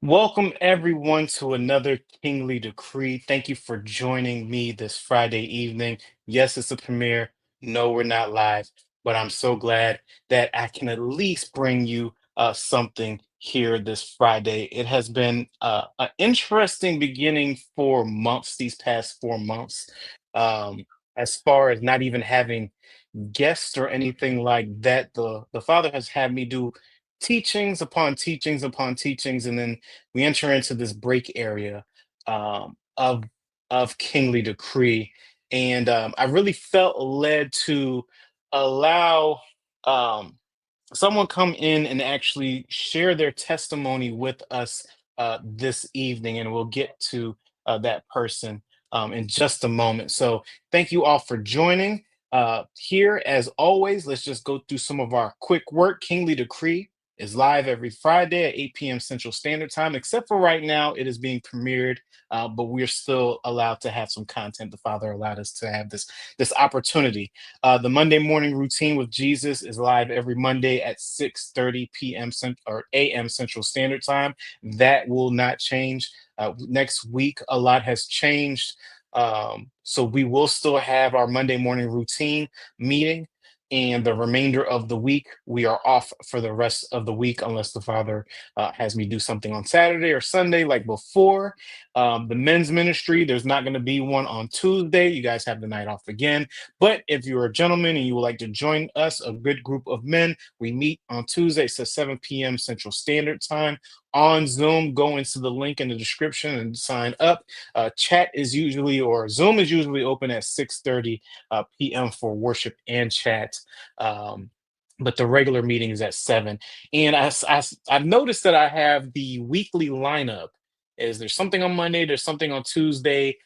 Welcome everyone to another Kingly Decree. Thank you for joining me this Friday evening. Yes, it's a premiere. No, we're not live, but I'm so glad that I can at least bring you something here this Friday. It has been an interesting beginning for months, these past 4 months, as far as not even having guests or anything like that. The Father has had me do teachings upon teachings upon teachings, and then we enter into this break area um, of kingly decree, and I really felt led to allow um, someone come in and actually share their testimony with us this evening, and we'll get to that person in just a moment. So, thank you all for joining. Here, as always, let's just go through some of our quick work. Kingly Decree is live every Friday at 8 p.m. Central Standard Time, except for right now, it is being premiered, but we're still allowed to have some content. The Father allowed us to have this opportunity. The Monday morning routine with Jesus is live every Monday at 6:30 p.m. or a.m. Central Standard Time. That will not change. Next week, a lot has changed. So we will still have our Monday morning routine meeting. And the remainder of the week, we are off for the rest of the week, unless the Father has me do something on Saturday or Sunday, like before. The men's ministry, there's not going to be one on Tuesday. You guys have the night off again. But if you're a gentleman and you would like to join us, a good group of men, we meet on Tuesdays at 7 p.m. Central Standard Time on Zoom. Go into the link in the description and sign up. Chat is usually, or Zoom is usually open at 6:30 p.m. for worship and chat. Um, but the regular meeting is at 7. And I've noticed that I have the weekly lineup. Is there's something on Monday, there's something on Tuesday,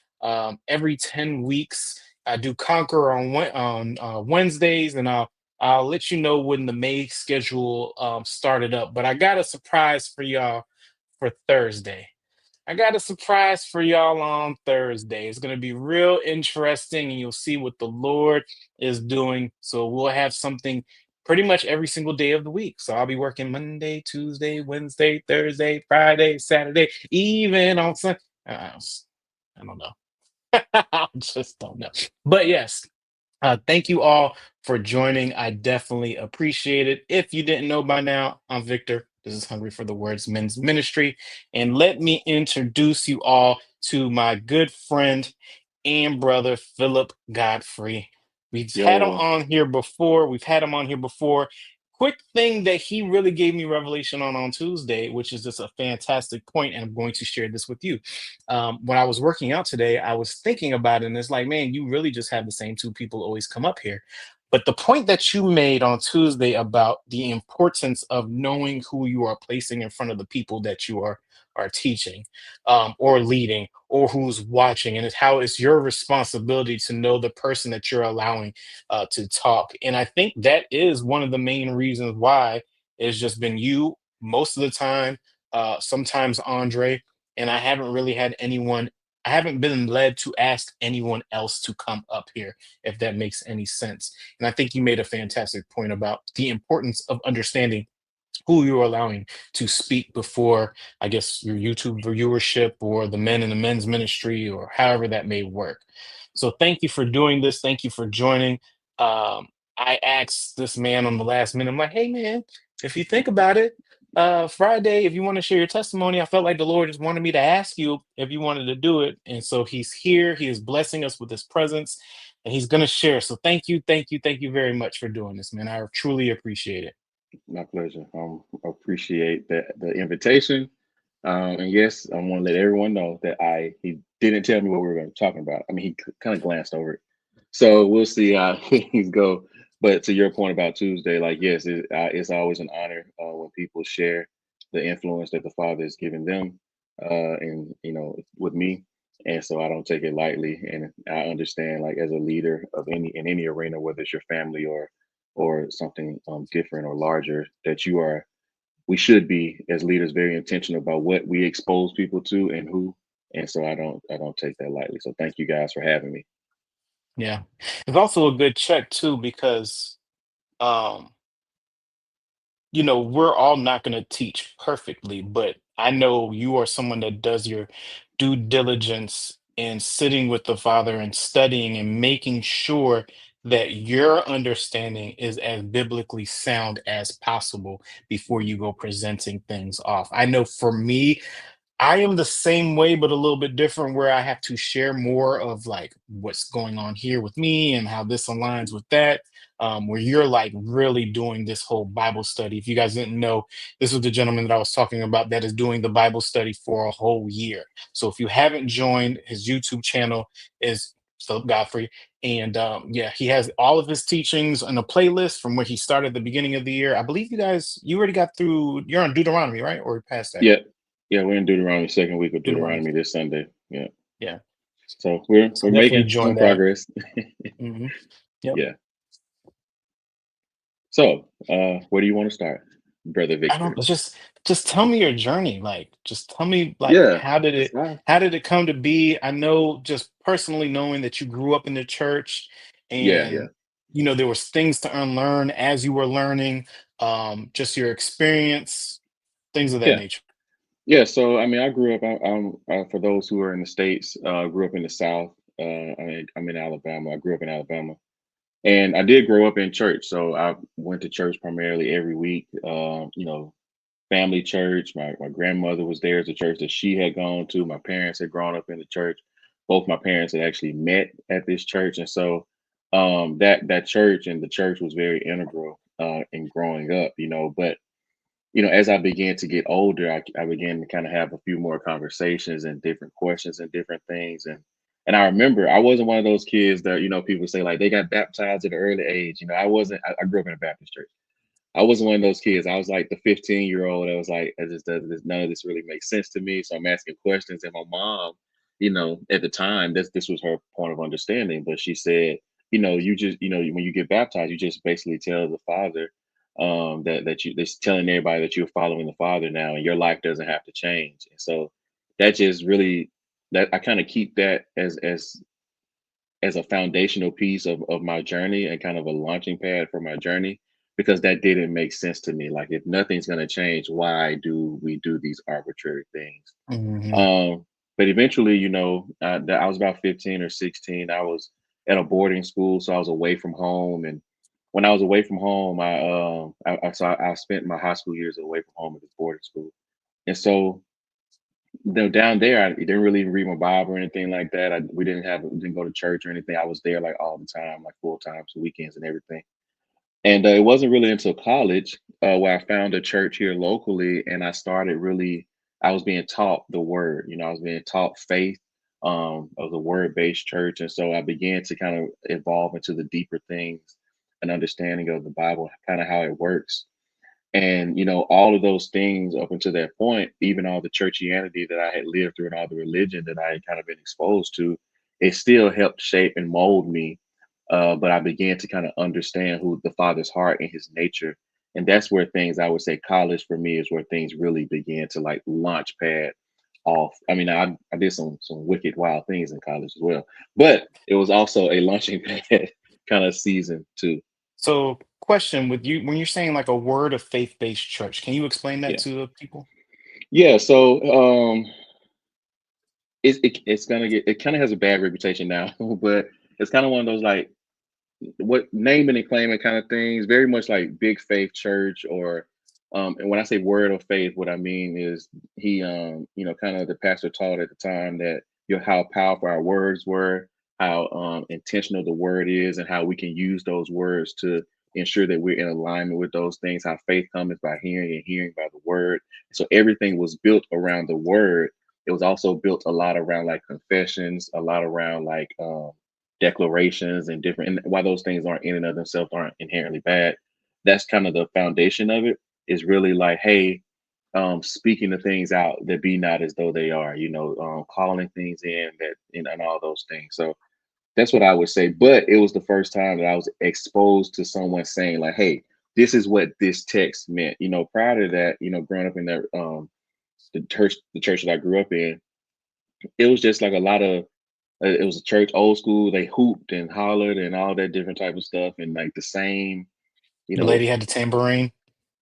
every 10 weeks I do Conquer on Wednesdays, and I'll let you know when the May schedule started up. But I got a surprise for y'all for Thursday. I got a surprise for y'all on Thursday. It's going to be real interesting, and you'll see what the Lord is doing. So we'll have something pretty much every single day of the week. So I'll be working Monday, Tuesday, Wednesday, Thursday, Friday, Saturday, even on Sunday. I don't know. I just don't know. But yes, thank you all for joining. I definitely appreciate it. If you didn't know by now, I'm Victor. This is Hungry for the Words Men's Ministry. And let me introduce you all to my good friend and brother, Phillip Godfrey. We've had him Yo, on here before. We've had him on here before. Quick thing that he really gave me revelation on Tuesday, which is just a fantastic point, and I'm going to share this with you. When I was working out today, I was thinking about it, and it's like, man, you really just have the same two people always come up here. But the point that you made on Tuesday about the importance of knowing who you are placing in front of the people that you are teaching, or leading, or who's watching, and it's how it's your responsibility to know the person that you're allowing to talk. And I think that is one of the main reasons why it's just been you most of the time, sometimes Andre, and I haven't really had anyone. I haven't been led to ask anyone else to come up here, if that makes any sense. And I think you made a fantastic point about the importance of understanding who you're allowing to speak before, I guess, your YouTube viewership or the men in the men's ministry or however that may work. So thank you for doing this. Thank you for joining. Um, I asked this man on the last minute, I'm like, hey man, if you think about it, Friday, if you want to share your testimony, I felt like the Lord just wanted me to ask you if you wanted to do it. And so he's here, he is blessing us with his presence, and he's gonna share. So thank you, thank you, thank you very much for doing this, man. I truly appreciate it. my pleasure. Appreciate the invitation. And yes, I want to let everyone know that he didn't tell me what we were going to be talking about. I mean, he kind of glanced over it, so we'll see how things go. But to your point about Tuesday, like yes, it's always an honor when people share the influence that the Father has given them, and with me. And so I don't take it lightly, and I understand, like as a leader of any arena, whether it's your family or something different or larger, that we should be as leaders very intentional about what we expose people to and who. And so I don't take that lightly. So thank you guys for having me. Yeah. It's also a good check too, because um, we're all not going to teach perfectly, but I know you are someone that does your due diligence in sitting with the Father and studying and making sure that your understanding is as biblically sound as possible before you go presenting things off. I know for me, I am the same way, but a little bit different, where I have to share more of like what's going on here with me and how this aligns with that. Where you're like really doing this whole Bible study. If you guys didn't know, this was the gentleman that I was talking about that is doing the Bible study for a whole year. So if you haven't joined his YouTube channel, is Philip Godfrey. And yeah, he has all of his teachings in a playlist from where he started at the beginning of the year. I believe you already got through, you're on Deuteronomy, right? Or past that? Yeah, yeah, we're in Deuteronomy, second week of Deuteronomy. Deuteronomy this Sunday. Yeah, Yeah. so we're So we're definitely making some join that. progress. Mhm. Yep. Yeah. So, where do you want to start, brother I don't Victor? just tell me your journey. Like, just tell me like Yeah, so how did it come to be? I know just personally knowing that you grew up in the church yeah, yeah, and there was things to unlearn as you were learning, just your experience, things of that yeah, nature. yeah. So, I mean, I grew up. For those who are in the states, grew up in the South. I'm in Alabama. I grew up in Alabama, and I did grow up in church. So I went to church primarily every week. Family church. My grandmother was there. It's a church that she had gone to. My parents had grown up in the church. Both my parents had actually met at this church, and so that church and the church was very integral in growing up. But as I began to get older, I began to kind of have a few more conversations and different questions and different things. And I remember I wasn't one of those kids that people say like they got baptized at an early age. I wasn't. I grew up in a Baptist church. I wasn't one of those kids. I was like the 15-year-old that was like, I just does this, none of this really makes sense to me. So I'm asking questions. And my mom, at the time, this was her point of understanding. But she said, you just, when you get baptized, you just basically tell the Father that you that's telling everybody that you're following the Father now and your life doesn't have to change. And so that just really that I kind of keep that as a foundational piece of my journey and kind of a launching pad for my journey because that didn't make sense to me. Like, if nothing's going to change, why do we do these arbitrary things? Hmm. But eventually, that I was about 15 or 16. I was at a boarding school, so I was away from home. And when I was away from home, I spent my high school years away from home at this boarding school. And so down there, I didn't really read my Bible or anything like that. We didn't go to church or anything. I was there like all the time, like full time, so weekends and everything. And it wasn't really until college where I found a church here locally, and I started really. I was being taught the word. I was being taught faith of the word based church, and so I began to kind of evolve into the deeper things, an understanding of the Bible, kind of how it works. And all of those things up until that point, even all the churchianity that I had lived through and all the religion that I had kind of been exposed to, it still helped shape and mold me. But I began to kind of understand who the Father's heart and His nature, and that's where things, I would say, college for me is where things really began to like launch pad off. I mean, I did some wicked wild things in college as well, but it was also a launching pad kind of season too. So, question with you when you're saying like a word of faith-based church, can you explain that Yeah, to the people? yeah. So it's gonna get, it kind of has a bad reputation now, but it's kind of one of those like what naming and claiming kind of things, very much like big faith church or and when I say word of faith, what I mean is he kind of the pastor taught at the time that how powerful our words were, how intentional the word is, and how we can use those words to ensure that we're in alignment with those things, how faith comes by hearing and hearing by the word. So everything was built around the word. It was also built a lot around like confessions, a lot around like declarations and different, and while those things aren't in and of themselves aren't inherently bad, that's kind of the foundation of it, is really like, hey, speaking the things out that be not as though they are, calling things in that and all those things. So that's what I would say. But it was the first time that I was exposed to someone saying like, hey, this is what this text meant. Prior to that, growing up in that the church that I grew up in, it was just like a lot of it was a church, old school. They hooped and hollered and all that different type of stuff, and like the same, you The know, lady had the tambourine.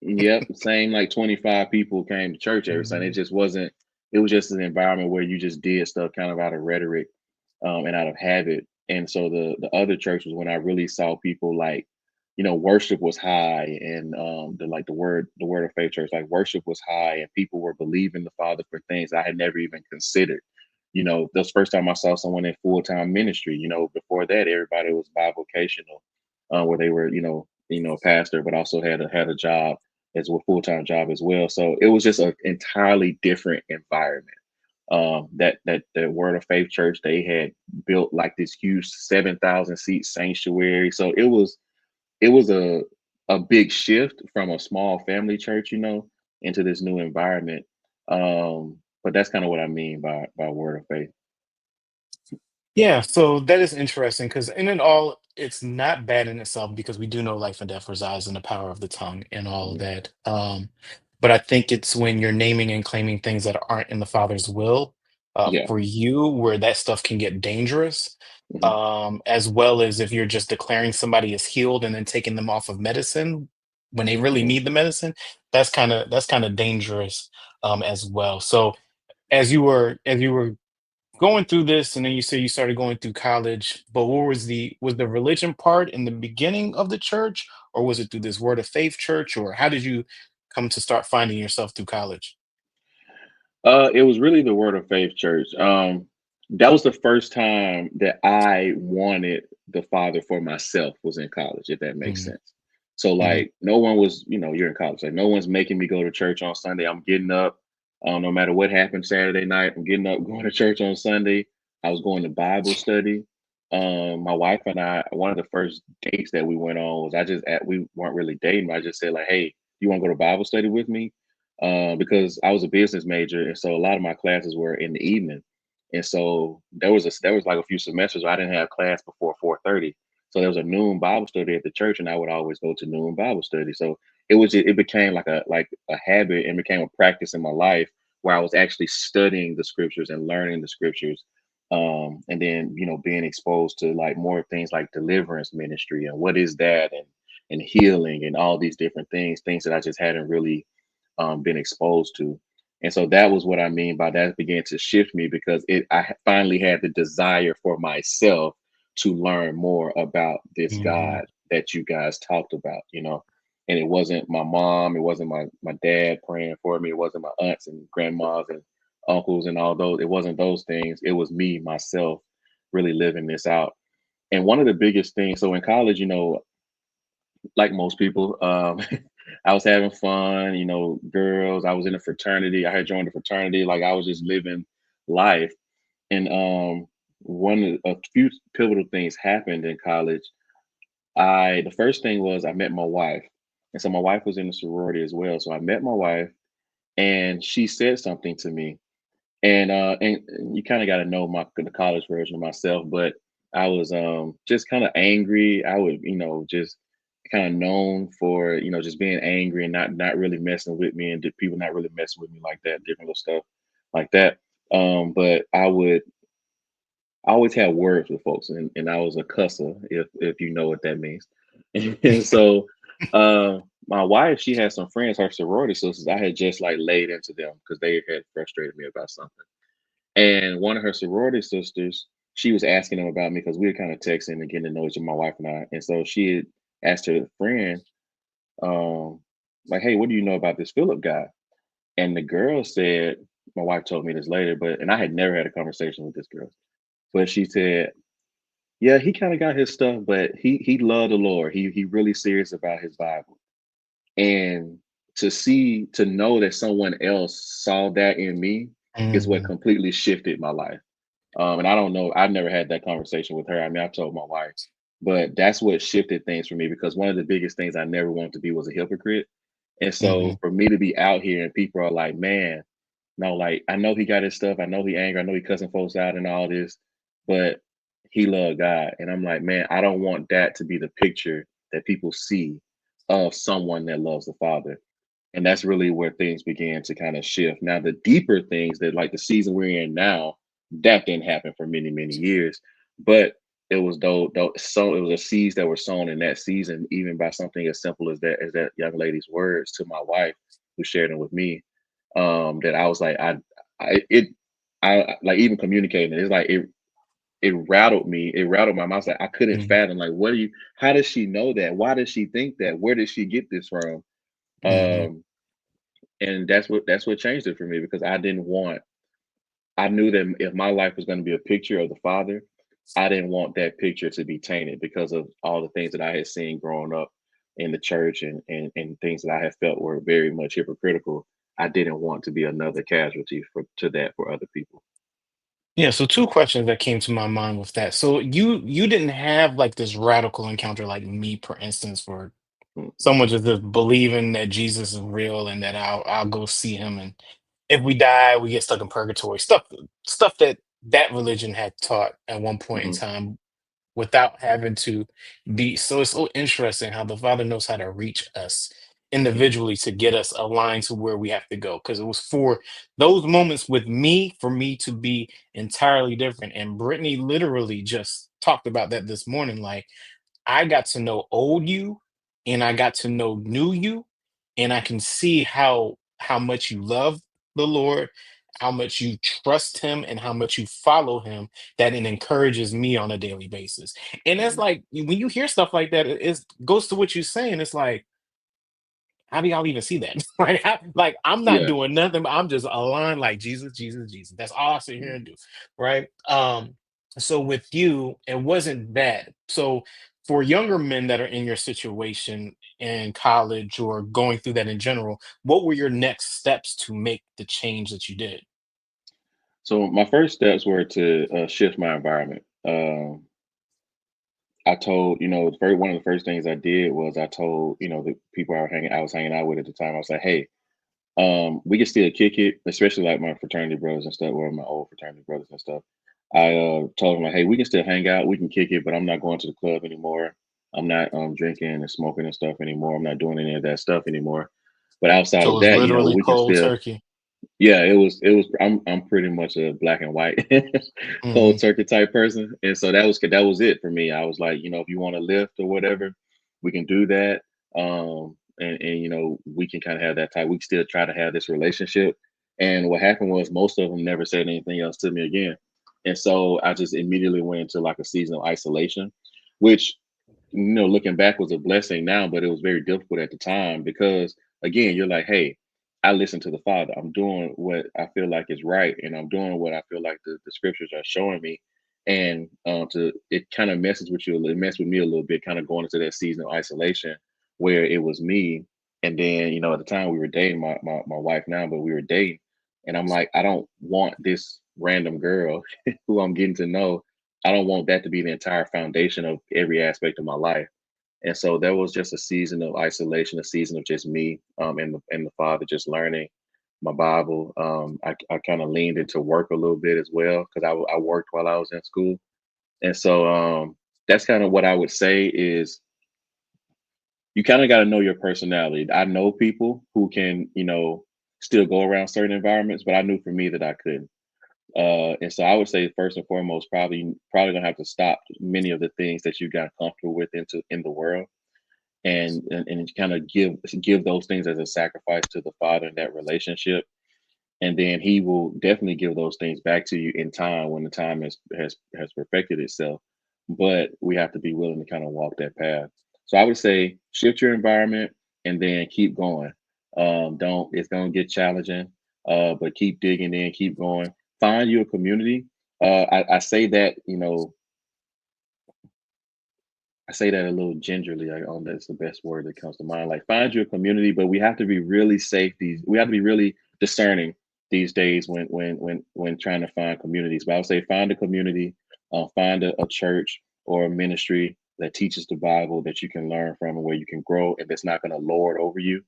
Yep, same like 25 people came to church every Sunday. It Mhm. just wasn't, it was just an environment where you just did stuff kind of out of rhetoric and out of habit. And so the other church was when I really saw people like, worship was high and the word of faith church, like worship was high and people were believing the Father for things I had never even considered. That's the first time I saw someone in full-time ministry. Before that, everybody was bivocational, where they were, a pastor, but also had a job as a full-time job as well. So it was just an entirely different environment. That Word of Faith Church, they had built like this huge 7,000 seat sanctuary. So it was a big shift from a small family church, into this new environment. But that's kind of what I mean by Word of Faith. Yeah, so that is interesting because in it all, it's not bad in itself because we do know life and death resides in the power of the tongue and all of Mhm. that. But I think it's when you're naming and claiming things that aren't in the Father's will, Yeah. for you, where that stuff can get dangerous. Hmm. As well as if you're just declaring somebody is healed and then taking them off of medicine when they really Hmm. need the medicine, that's kind of dangerous, as well. So as you were going through this and then you say you started going through college, but what was the religion part in the beginning of the church, or was it through this word of faith church, or how did you come to start finding yourself through college? It was really the Word of Faith Church. That was the first time that I wanted the Father for myself was in college, if that makes Mhm, sense. So mhm, like no one was, you're in college, like no one's making me go to church on Sunday. I'm getting up, no matter what happened Saturday night, I'm getting up, going to church on Sunday. I was going to Bible study. My wife and I, one of the first dates that we went on was we weren't really dating. I just said like, hey, you want to go to Bible study with me? Because I was a business major, and so a lot of my classes were in the evening. And so there was like a few semesters where I didn't have class before 4:30. So there was a noon Bible study at the church, and I would always go to noon Bible study. So it became like a habit and became a practice in my life where I was actually studying the scriptures and learning the scriptures. And then being exposed to like more things like deliverance ministry and what is that and healing and all these different things that I just hadn't really been exposed to. And so that was what I mean by that began to shift me because finally had the desire for myself to learn more about this mhm, God that you guys talked about. And it wasn't my mom, it wasn't my dad praying for me, it wasn't my aunts and grandmas and uncles and all those. It wasn't those things. It was me myself really living this out. And one of the biggest things, so in college, like most people, I was having fun, girls. I was in a fraternity. I had joined a fraternity. Like I was just living life. And a few pivotal things happened in college. The first thing was I met my wife. And so my wife was in the sorority as well. So I met my wife and she said something to me and you kind of got to know the college version of myself, but I was just kind of angry. I would just kind of known for just being angry and not really messing with me and people not really messing with me like that, different little stuff like that. But I always had words with folks, and I was a cusser, if you know what that means. And so, my wife, she had some friends, her sorority sisters. I had just like laid into them because they had frustrated me about something. And one of her sorority sisters, she was asking them about me because we were kind of texting and getting to know each other, my wife and I. And so she had asked her friend, um, like, "Hey, what do you know about this Philip guy?" And the girl said, my wife told me this later, and I had never had a conversation with this girl, but she said, "Yeah, he kind of got his stuff, but he loved the Lord. He really serious about his Bible." And to know that someone else saw that in me is what mhm, completely shifted my life. And I don't know, I've never had that conversation with her. I mean, I told my wife, but that's what shifted things for me because one of the biggest things I never wanted to be was a hypocrite. And so mhm, for me to be out here and people are like, man, no, like I know he got his stuff, I know he angry, I know he cussing folks out and all this, but he loved God. And I'm like, man, I don't want that to be the picture that people see of someone that loves the Father. And that's really where things began to kind of shift. Now, the deeper things that like the season we're in now, that didn't happen for many, many years. But it was a seeds that were sown in that season, even by something as simple as that young lady's words to my wife, who shared them with me. That I was like, I it I like even communicating it, it's like it rattled me. It rattled my mind. I was like, I couldn't Mhm. fathom, like, what do you, how does she know that? Why does she think that? Where did she get this from? Mhm. Um, and that's what changed it for me, because I knew that if my life was going to be a picture of the Father, I didn't want that picture to be tainted because of all the things that I had seen growing up in the church, and things that I had felt were very much hypocritical. I didn't want to be another casualty to that for other people. Yeah, so two questions that came to my mind with that. So you didn't have like this radical encounter like me, for instance, for Mm-mm, someone just believing that Jesus is real and that I'll go see him, and if we die, we get stuck in purgatory. Stuff that that religion had taught at one point in mhm, time without having to be. So it's so interesting how the Father knows how to reach us mhm, individually to get us aligned to where we have to go. Because it was for those moments with me, for me to be entirely different. And Brittany literally just talked about that this morning. Like, I got to know old you and I got to know new you, and I can see how much you love the Lord, how much you trust him, and how much you follow him, that it encourages me on a daily basis. And it's mhm. like when you hear stuff like that, it goes to what you're saying. It's like, how do y'all even see that? Like I'm not Yeah. doing nothing, but I'm just aligned like Jesus, Jesus, Jesus. That's all I sit here Mhm. and do, right? So with you, it wasn't that. So for younger men that are in your situation in college or going through that in general, what were your next steps to make the change that you did? So my first steps were to shift my environment. I told, one of the first things I did was I told, the people I was hanging out with at the time. I was like, hey, we can still kick it, especially like my fraternity brothers and stuff, or my old fraternity brothers and stuff. I told them like, hey, we can still hang out, we can kick it, but I'm not going to the club anymore. I'm not drinking and smoking and stuff anymore. I'm not doing any of that stuff anymore. But outside So it of was that, literally we can cold still. turkey. Yeah, it was. I'm pretty much a black and white Hmm. cold turkey type person, and so that was it for me. I was like, if you want to lift or whatever, we can do that. And we can kind of have that type. We can still try to have this relationship. And what happened was most of them never said anything else to me again, and so I just immediately went into like a season of isolation, which looking back was a blessing now, but it was very difficult at the time because again, you're like, hey, I listen to the Father. I'm doing what I feel like is right, and I'm doing what I feel like the scriptures are showing me. And to it kind of messes with you, it messed with me a little bit, kind of going into that season of isolation where it was me. And then, at the time we were dating my wife now, but we were dating. And I'm like, I don't want this random girl who I'm getting to know. I don't want that to be the entire foundation of every aspect of my life. And so there was just a season of isolation, a season of just me and the Father, just learning my Bible. I kind of leaned into work a little bit as well because I worked while I was in school, and so that's kind of what I would say is you kind of got to know your personality. I know people who can still go around certain environments, but I knew for me that I couldn't. And so I would say first and foremost, probably gonna have to stop many of the things that you got comfortable with in the world, and kind of give those things as a sacrifice to the Father in that relationship, and then He will definitely give those things back to you in time when the time has perfected itself. But we have to be willing to kind of walk that path. So I would say shift your environment and then keep going. Don't It's gonna get challenging, but keep digging in, keep going. Find your community. I say that I say that a little gingerly. That's the best word that comes to mind. Like, find your community, but we have to be really safe. We have to be really discerning these days when trying to find communities. But I would say find a community, find a church or a ministry that teaches the Bible that you can learn from and where you can grow, and that's not going to lord over you.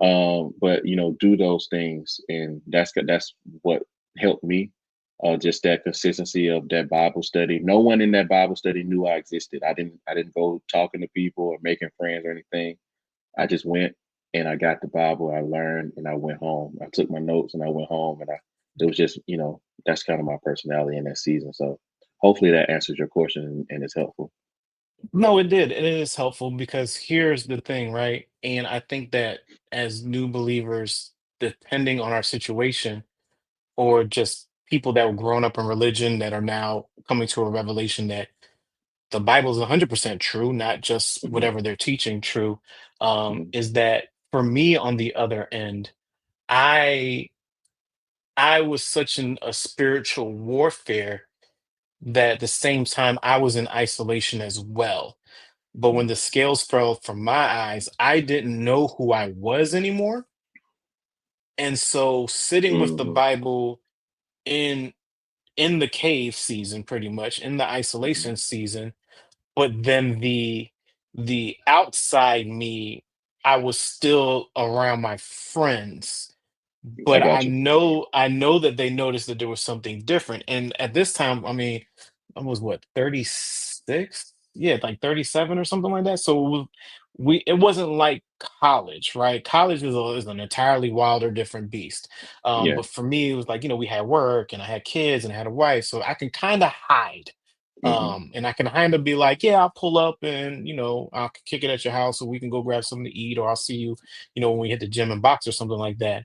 But do those things, and that's what helped me. Just that consistency of that Bible study. No one in that Bible study knew I existed. I didn't go talking to people or making friends or anything. I just went and I got the Bible. I learned and I went home. I took my notes and I went home, and it was just that's kind of my personality in that season. So hopefully that answers your question and is helpful. No, it did. It is helpful because here's the thing, right? And I think that as new believers, depending on our situation, or just people that were grown up in religion that are now coming to a revelation that the Bible is 100% true, not just Hmm. whatever they're teaching true, Hmm. is that for me on the other end, I I was such in a spiritual warfare that at the same time I was in isolation as well. But when the scales fell from my eyes, I didn't know who I was anymore. And so sitting with the Hmm. Bible in in the cave season, pretty much in the Hmm. isolation season, but then the outside me, I was still around my friends, I but got you. I know that they noticed that there was something different. And at this time, I mean, I was what, 36? Yeah, like 37 or something like that. So we it wasn't like college, right? College is an entirely wilder, different beast. Yeah. But for me, it was like, we had work and I had kids and I had a wife, so I can kind of hide. Hmm. And I can kind of be like, yeah, I'll pull up and I'll kick it at your house, or we can go grab something to eat, or I'll see you, when we hit the gym and box or something like that,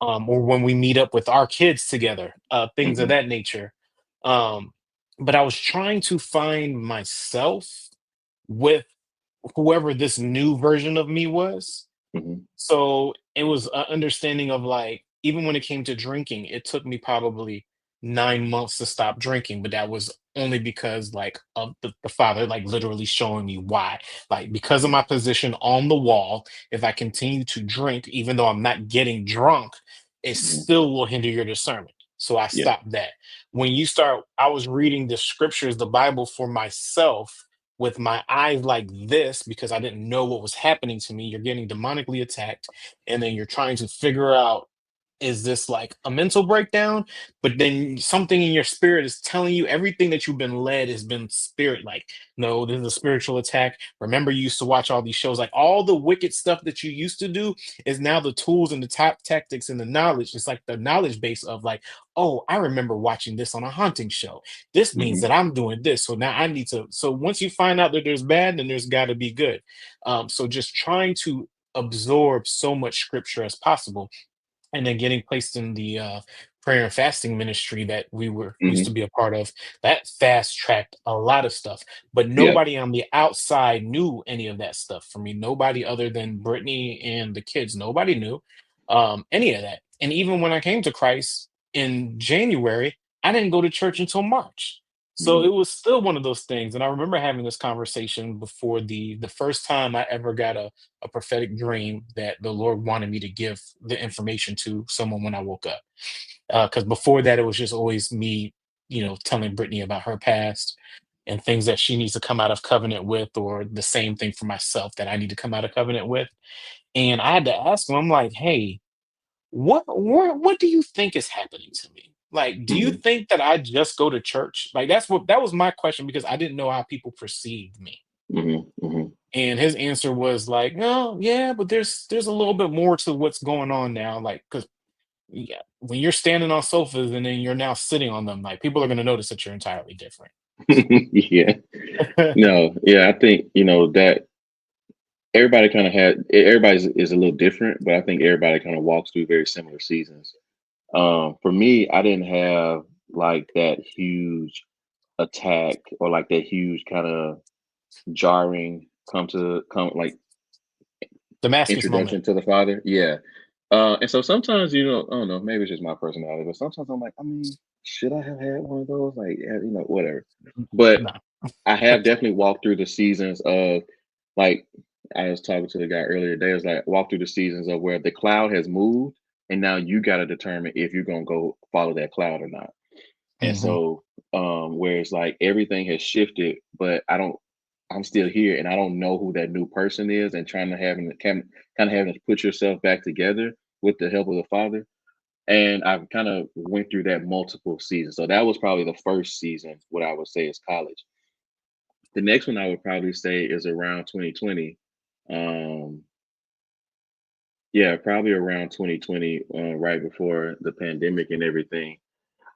or when we meet up with our kids together, things of Hmm. that nature. Um, but I was trying to find myself with whoever this new version of me was. Hmm. So it was an understanding of like, even when it came to drinking, it took me probably 9 months to stop drinking, but that was only because like of the father like literally showing me why. Like because of my position on the wall, if I continue to drink, even though I'm not getting drunk, it Hmm. still will hinder your discernment. So I Yeah. stopped that. When you start, I was reading the scriptures, the Bible for myself with my eyes like this because I didn't know what was happening to me. You're getting demonically attacked, and then you're trying to figure out, is this like a mental breakdown? But then something in your spirit is telling you everything that you've been led has been spirit like, no, this is a spiritual attack. Remember, you used to watch all these shows, like all the wicked stuff that you used to do is now the tools and the top tactics and the knowledge. It's like the knowledge base of like, oh, I remember watching this on a haunting show. This means Hmm. that I'm doing this. So now I need to. So once you find out that there's bad, then there's got to be good. So just trying to absorb so much scripture as possible, and then getting placed in the prayer and fasting ministry that we were used to Hmm. be a part of, that fast tracked a lot of stuff. But Yeah. nobody on the outside knew any of that stuff. For me, nobody other than Brittany and the kids, nobody knew any of that. And even when I came to Christ in January, I didn't go to church until March. So Hmm. it was still one of those things. And I remember having this conversation before the first time I ever got a prophetic dream that the Lord wanted me to give the information to someone when I woke up. Because before that, it was just always me, telling Brittany about her past and things that she needs to come out of covenant with, or the same thing for myself that I need to come out of covenant with. And I had to ask him, I'm like, hey, what do you think is happening to me? Like, do you Hmm. think that I just go to church? Like, that was my question because I didn't know how people perceived me. Hmm. Hmm. And his answer was like, "No, yeah, but there's a little bit more to what's going on now. Like, because yeah, when you're standing on sofas and then you're now sitting on them, like people are going to notice that you're entirely different." Yeah. No. Yeah. I think that everybody kind of everybody is a little different, but I think everybody kind of walks through very similar seasons. For me, I didn't have like that huge attack or like that huge kind of jarring come like Damascus moment. introduction to the Father. Yeah. And so sometimes, I don't know, maybe it's just my personality, but sometimes I'm like, I mean, should I have had one of those? Like, yeah, whatever. But No. I have definitely walked through the seasons of like I was talking to the guy earlier today. I was like, walk through the seasons of where the cloud has moved, and now you got to determine if you're gonna go follow that cloud or not. And Hmm. so, where it's like everything has shifted, but I'm still here, and I don't know who that new person is, and trying to kind of having to put yourself back together with the help of the Father. And I've kind of went through that multiple seasons. So that was probably the first season. What I would say is college. The next one I would probably say is around 2020. Um, yeah, probably around 2020, right before the pandemic and everything.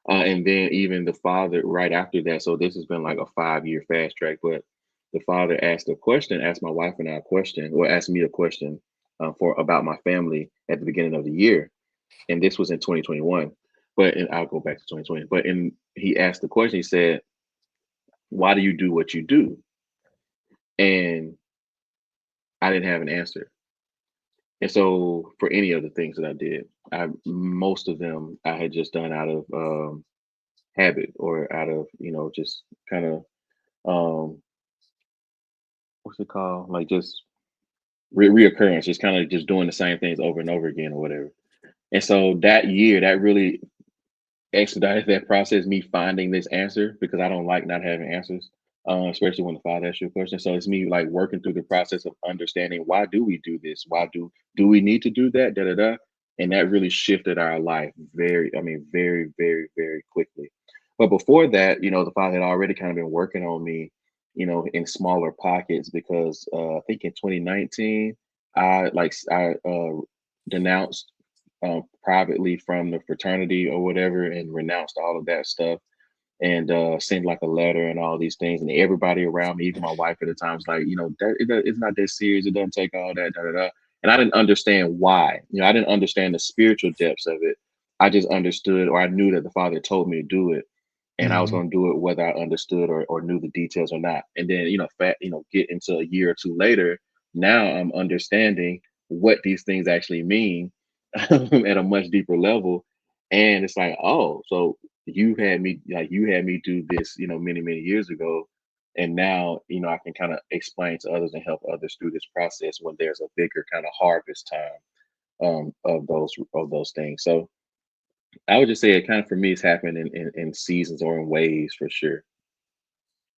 And then even the father right after that. So this has been like a 5 year fast track. But the father asked a question, asked my wife and I a question, or asked me a question for about my family at the beginning of the year, and this was in 2021. But and I'll go back to 2020. But in he asked the question. He said, "Why do you do what you do?" And I didn't have an answer. And so for any of the things that I did, I most of them I had just done out of habit or out of just kind of um what's it called, like just reoccurrence, just kind of just doing the same things over and over again or whatever. And so that year, that really expedited that process, me finding this answer, because I don't like not having answers, especially when the father asks you a question. So it's me like working through the process of understanding, why do we do this? Why do we need to do that? Da da da. And that really shifted our life very, I mean, very, very, very quickly. But before that, the father had already kind of been working on me, in smaller pockets, because I think in 2019, I denounced privately from the fraternity or whatever, and renounced all of that stuff, and sent like a letter and all these things. And everybody around me, even my wife at the time, was like, it's not that serious. It doesn't take all that. Da, da, da. And I didn't understand why. I didn't understand the spiritual depths of it. I just understood, or I knew that the Father told me to do it, and I was Hmm. going to do it whether I understood or knew the details or not. And then, get into a year or two later, now I'm understanding what these things actually mean at a much deeper level. And it's like, oh, so you had me do this, many, many years ago. And now, I can kind of explain to others and help others through this process when there's a bigger kind of harvest time of those things. So I would just say it kind of for me it's happened in seasons or in waves for sure.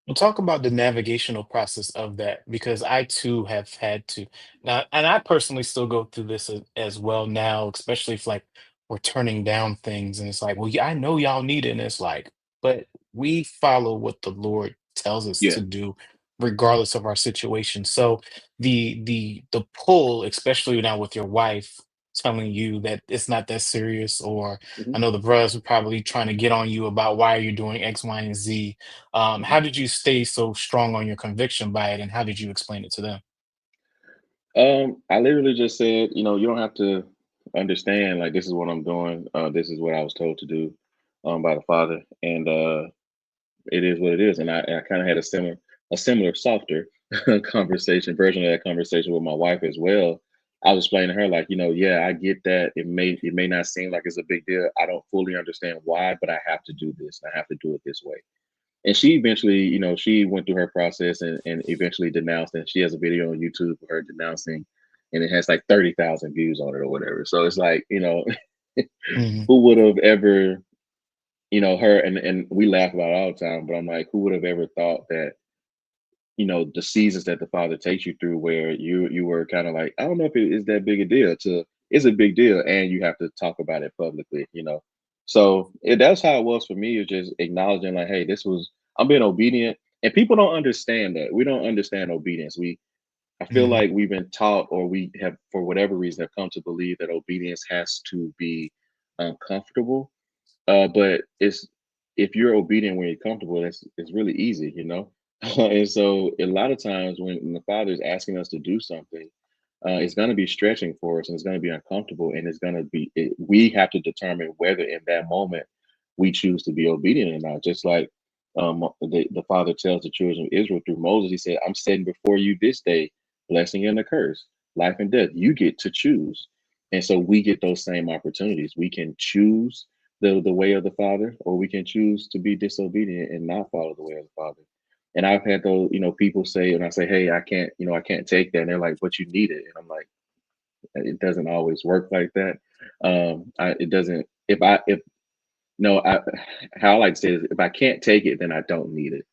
We'll talk about the navigational process of that because I too have had to now, and I personally still go through this as well now, especially if like we're turning down things and it's like, well, yeah, I know y'all need it. And it's like, but we follow what the Lord tells us Yeah. to do, regardless of our situation. So the pull, especially now with your wife telling you that it's not that serious, or Hmm. I know the brothers were probably trying to get on you about why you're doing X, Y, and Z. Hmm. How did you stay so strong on your conviction by it, and how did you explain it to them? I literally just said, you don't have to understand. Like, this is what I'm doing. This is what I was told to do, by the Father, and it is what it is. And I kind of had a similar softer conversation version of that conversation with my wife as well. I was explaining to her, like, yeah, I get that it may not seem like it's a big deal. I don't fully understand why, but I have to do this. I have to do it this way. And she eventually, she went through her process, and eventually denounced. And she has a video on YouTube of her denouncing, and it has like 30,000 views on it or whatever. So it's like, Mhm, who would have ever, her, and we laugh about it all the time, but I'm like, who would have ever thought that, the seasons that the Father takes you through, where you were kind of like, I don't know if it is that big a deal, to it's a big deal, and you have to talk about it publicly. So that's how it was for me. Is just acknowledging, like, hey, I'm being obedient, and people don't understand that. We don't understand obedience. I feel mhm, like we've been taught, or we have, for whatever reason, have come to believe that obedience has to be uncomfortable. But if you're obedient when you're comfortable, it's really easy. And so a lot of times when the Father is asking us to do something, it's going to be stretching for us, and it's going to be uncomfortable, and we have to determine whether in that moment we choose to be obedient or not. Just like the Father tells the children of Israel through Moses, he said, I'm setting before you this day blessing and a curse, life and death. You get to choose. And so we get those same opportunities. We can choose the way of the Father, or we can choose to be disobedient and not follow the way of the Father. And I've had those, people say, and I say, hey, I can't take that. And they're like, but you need it. And I'm like, it doesn't always work like that. It doesn't, if, no, how I like to say is, if I can't take it, then I don't need it.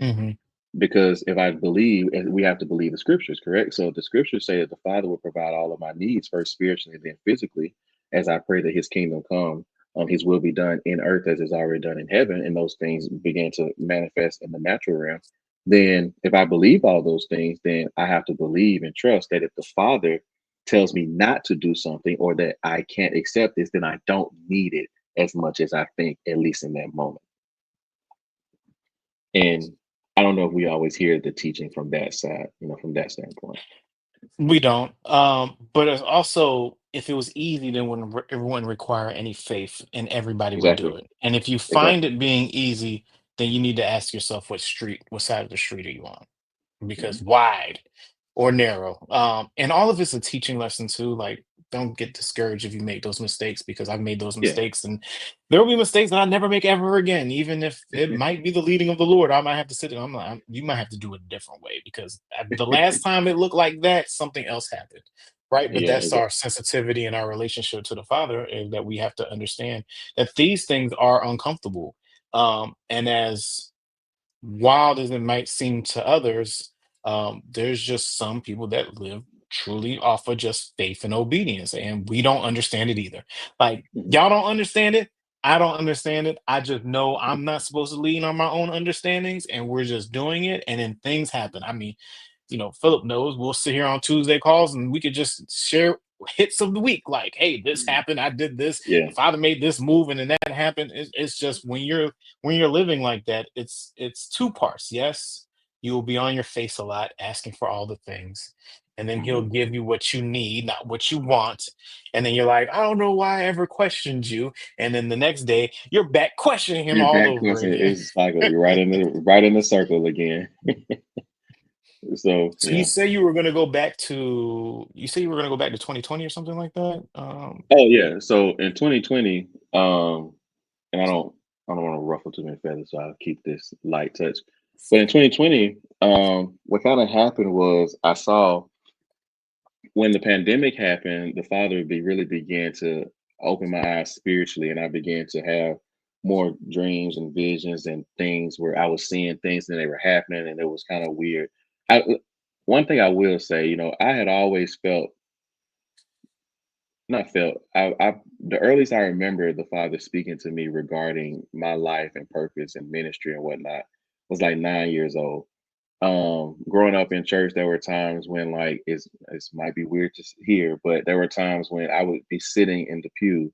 mhm, Because if I believe, and we have to believe the scriptures, correct? So the scriptures say that the Father will provide all of my needs, first spiritually and then physically, as I pray that his kingdom come, his will be done in earth as is already done in heaven, and those things begin to manifest in the natural realm. Then if I believe all those things, then I have to believe and trust that if the Father tells me not to do something, or that I can't accept this, then I don't need it. as much as I think, at least in that moment. And I don't know if we always hear the teaching from that side, from that standpoint. We don't. But it's also, if it was easy, then it wouldn't require any faith, and everybody would do Exactly. it. And if you find Exactly. it being easy, then you need to ask yourself, what side of the street are you on? Mhm. Because wide or narrow. And all of it's a teaching lesson too. Like, don't get discouraged if you make those mistakes, because I've made those Yeah. mistakes, and there will be mistakes that I never make ever again. Even if it might be the leading of the Lord, I might have to sit there. I'm like, you might have to do it a different way, because the last time it looked like that, something else happened. Right. But Yeah. that's our sensitivity and our relationship to the Father, is that we have to understand that these things are uncomfortable. And as wild as it might seem to others, there's just some people that live truly off of just faith and obedience, and we don't understand it either. Like, Mhm. y'all don't understand it. I don't understand it. I just know I'm not supposed to lean on my own understandings, and we're just doing it, and then things happen. I mean, Philip knows we'll sit here on Tuesday calls and we could just share hits of the week. Like, hey, this happened, I did this, Yeah. the father made this move, and then that happened. It's just when you're living like that, it's two parts. Yes, you will be on your face a lot asking for all the things, and then he'll Mhm. give you what you need, not what you want. And then you're like, I don't know why I ever questioned you. And then the next day you're back questioning him You're all back over closer. again. It's cycle. You're right in the circle again. So So yeah. you say you were gonna go back to 2020 or something like that? Oh yeah. So in 2020, and I don't want to ruffle too many feathers, so I'll keep this light touch. But in 2020, what kind of happened was I saw when the pandemic happened, the Father really began to open my eyes spiritually, and I began to have more dreams and visions and things where I was seeing things and they were happening, and it was kind of weird. I One thing I will say, I had always felt, not felt, I the earliest I remember the Father speaking to me regarding my life and purpose and ministry and whatnot was like 9 years old. Growing up in church, there were times when, like, it's might be weird to hear, but there were times when I would be sitting in the pew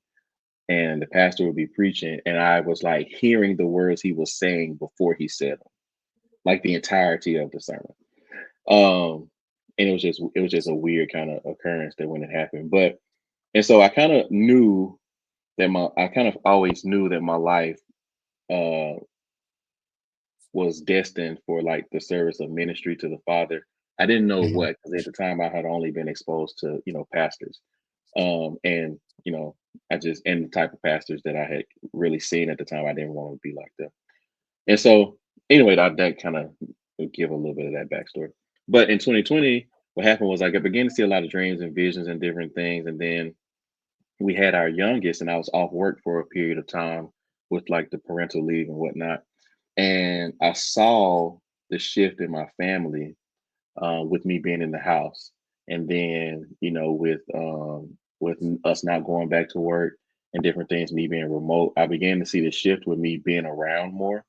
and the pastor would be preaching, and I was like hearing the words he was saying before he said them, like the entirety of the sermon. um and it was just a weird kind of occurrence that when it happened. But and so I kind of always knew that my life uh was destined for, like, the service of ministry to the Father. I didn't know Mhm. what, because at the time I had only been exposed to, pastors. And, I just, and the type of pastors that I had really seen at the time, I didn't want to be like them. And so, anyway, that kind of give a little bit of that backstory. But in 2020, what happened was, like, I began to see a lot of dreams and visions and different things. And then we had our youngest, and I was off work for a period of time with, like, the parental leave and whatnot. And I saw the shift in my family, with me being in the house, and then, with us not going back to work and different things, me being remote, I began to see the shift with me being around more.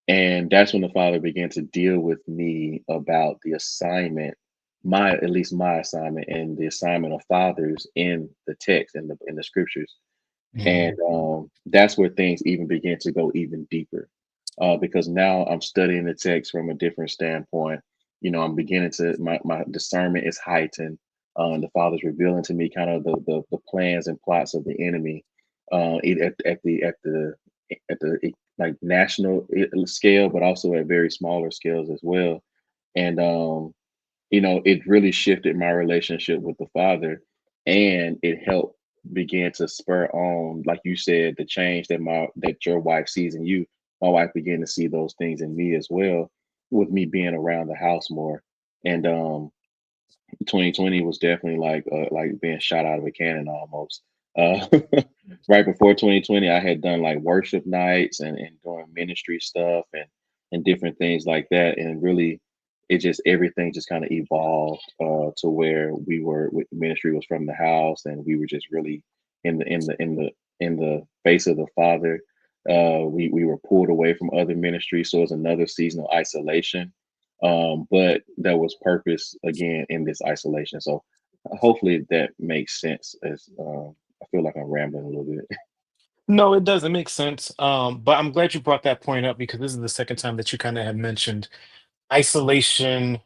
And that's when the Father began to deal with me about the assignment, my at least my assignment, and the assignment of fathers in the text, in the scriptures. And Mhm. that's where things even begin to go even deeper, because now I'm studying the text from a different standpoint. I'm beginning to, my discernment is heightened. The Father's revealing to me kind of the plans and plots of the enemy, at the like national scale, but also at very smaller scales as well. And it really shifted my relationship with the Father, and it helped begin to spur on, like you said, the change that your wife sees in you. My wife began to see those things in me as well, with me being around the house more. And 2020 was definitely like being shot out of a cannon almost. Uh, right before 2020, I had done like worship nights and doing ministry stuff and different things like that, and really, it just everything just kind of evolved, to where ministry was from the house, and we were just really in the face of the Father. We were pulled away from other ministries, so it's another season of isolation, but there was purpose again in this isolation. So hopefully that makes sense. As I feel like I'm rambling a little bit. No, it doesn't make sense. But I'm glad you brought that point up because this is the second time that you kind of have mentioned isolation.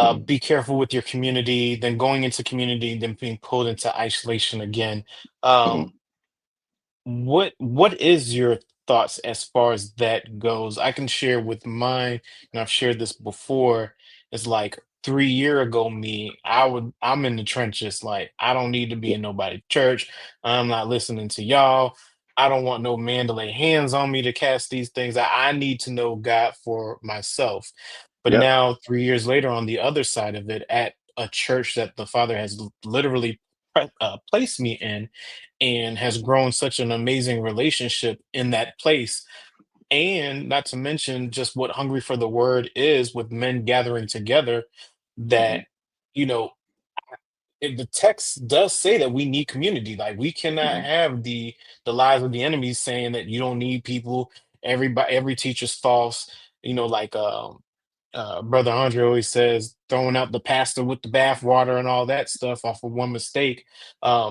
Mhm, Be careful with your community, then going into community, then being pulled into isolation again. Um, mhm, what is your thoughts as far as that goes? I can share with mine, and I've shared this before. It's like 3 year ago me, I'm in the trenches, like I don't need to be yeah, in nobody's church. I'm not listening to y'all. I don't want no man to lay hands on me to cast these things. I need to know God for myself. But yep, now, 3 years later, on the other side of it, at a church that the Father has literally placed me in, and has grown such an amazing relationship in that place. And not to mention just what Hungry for the Word is with men gathering together, that, mhm, you know, the text does say that we need community. Like we cannot mhm. have the lies of the enemies saying that you don't need people. Every teacher's false. Like Brother Andre always says, throwing out the pastor with the bathwater and all that stuff off of one mistake.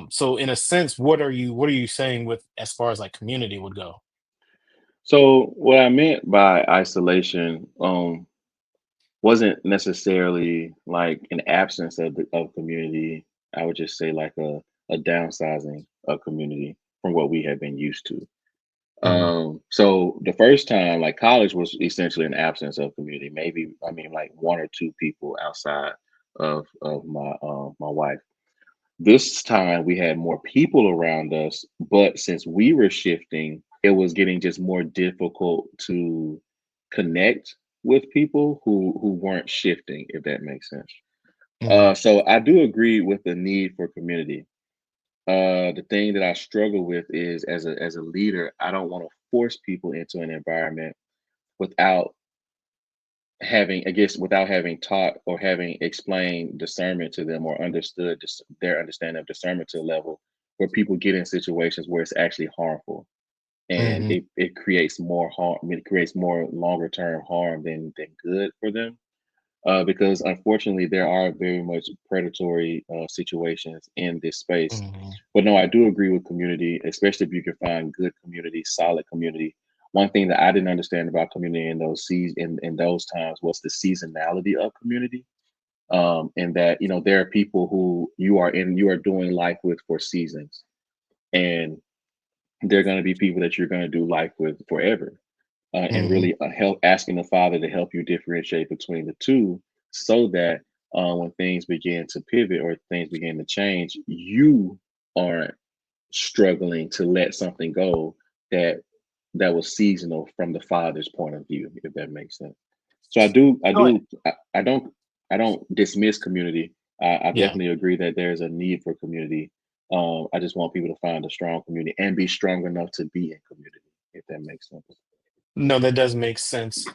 So in a sense, what are you saying with as far as like community would go? So what I meant by isolation wasn't necessarily like an absence of community. I would just say like a downsizing of community from what we have been used to. Mhm, So the first time, like college was essentially an absence of community. Maybe I mean like one or two people outside of my wife. This time we had more people around us, but since we were shifting, it was getting just more difficult to connect with people who weren't shifting, if that makes sense. mhm, So I do agree with the need for community. The thing that I struggle with is as a leader, I don't want to force people into an environment without having, I guess, without having taught or having explained discernment to them or understood their understanding of discernment to a level where people get in situations where it's actually harmful and mhm, it creates more harm. It creates more longer term harm than good for them. Because unfortunately, there are very much predatory situations in this space. mhm, But no, I do agree with community, especially if you can find good community, solid community. One thing that I didn't understand about community in in those times was the seasonality of community. And that there are people who you are doing life with for seasons, and they're going to be people that you're going to do life with forever and mhm. really help asking the Father to help you differentiate between the two so that when things begin to pivot or things begin to change, you aren't struggling to let something go that that was seasonal from the Father's point of view, if that makes sense. So No, I don't dismiss community. I yeah. definitely agree that there's a need for community. I just want people to find a strong community and be strong enough to be in community, if that makes sense. No, that does make sense.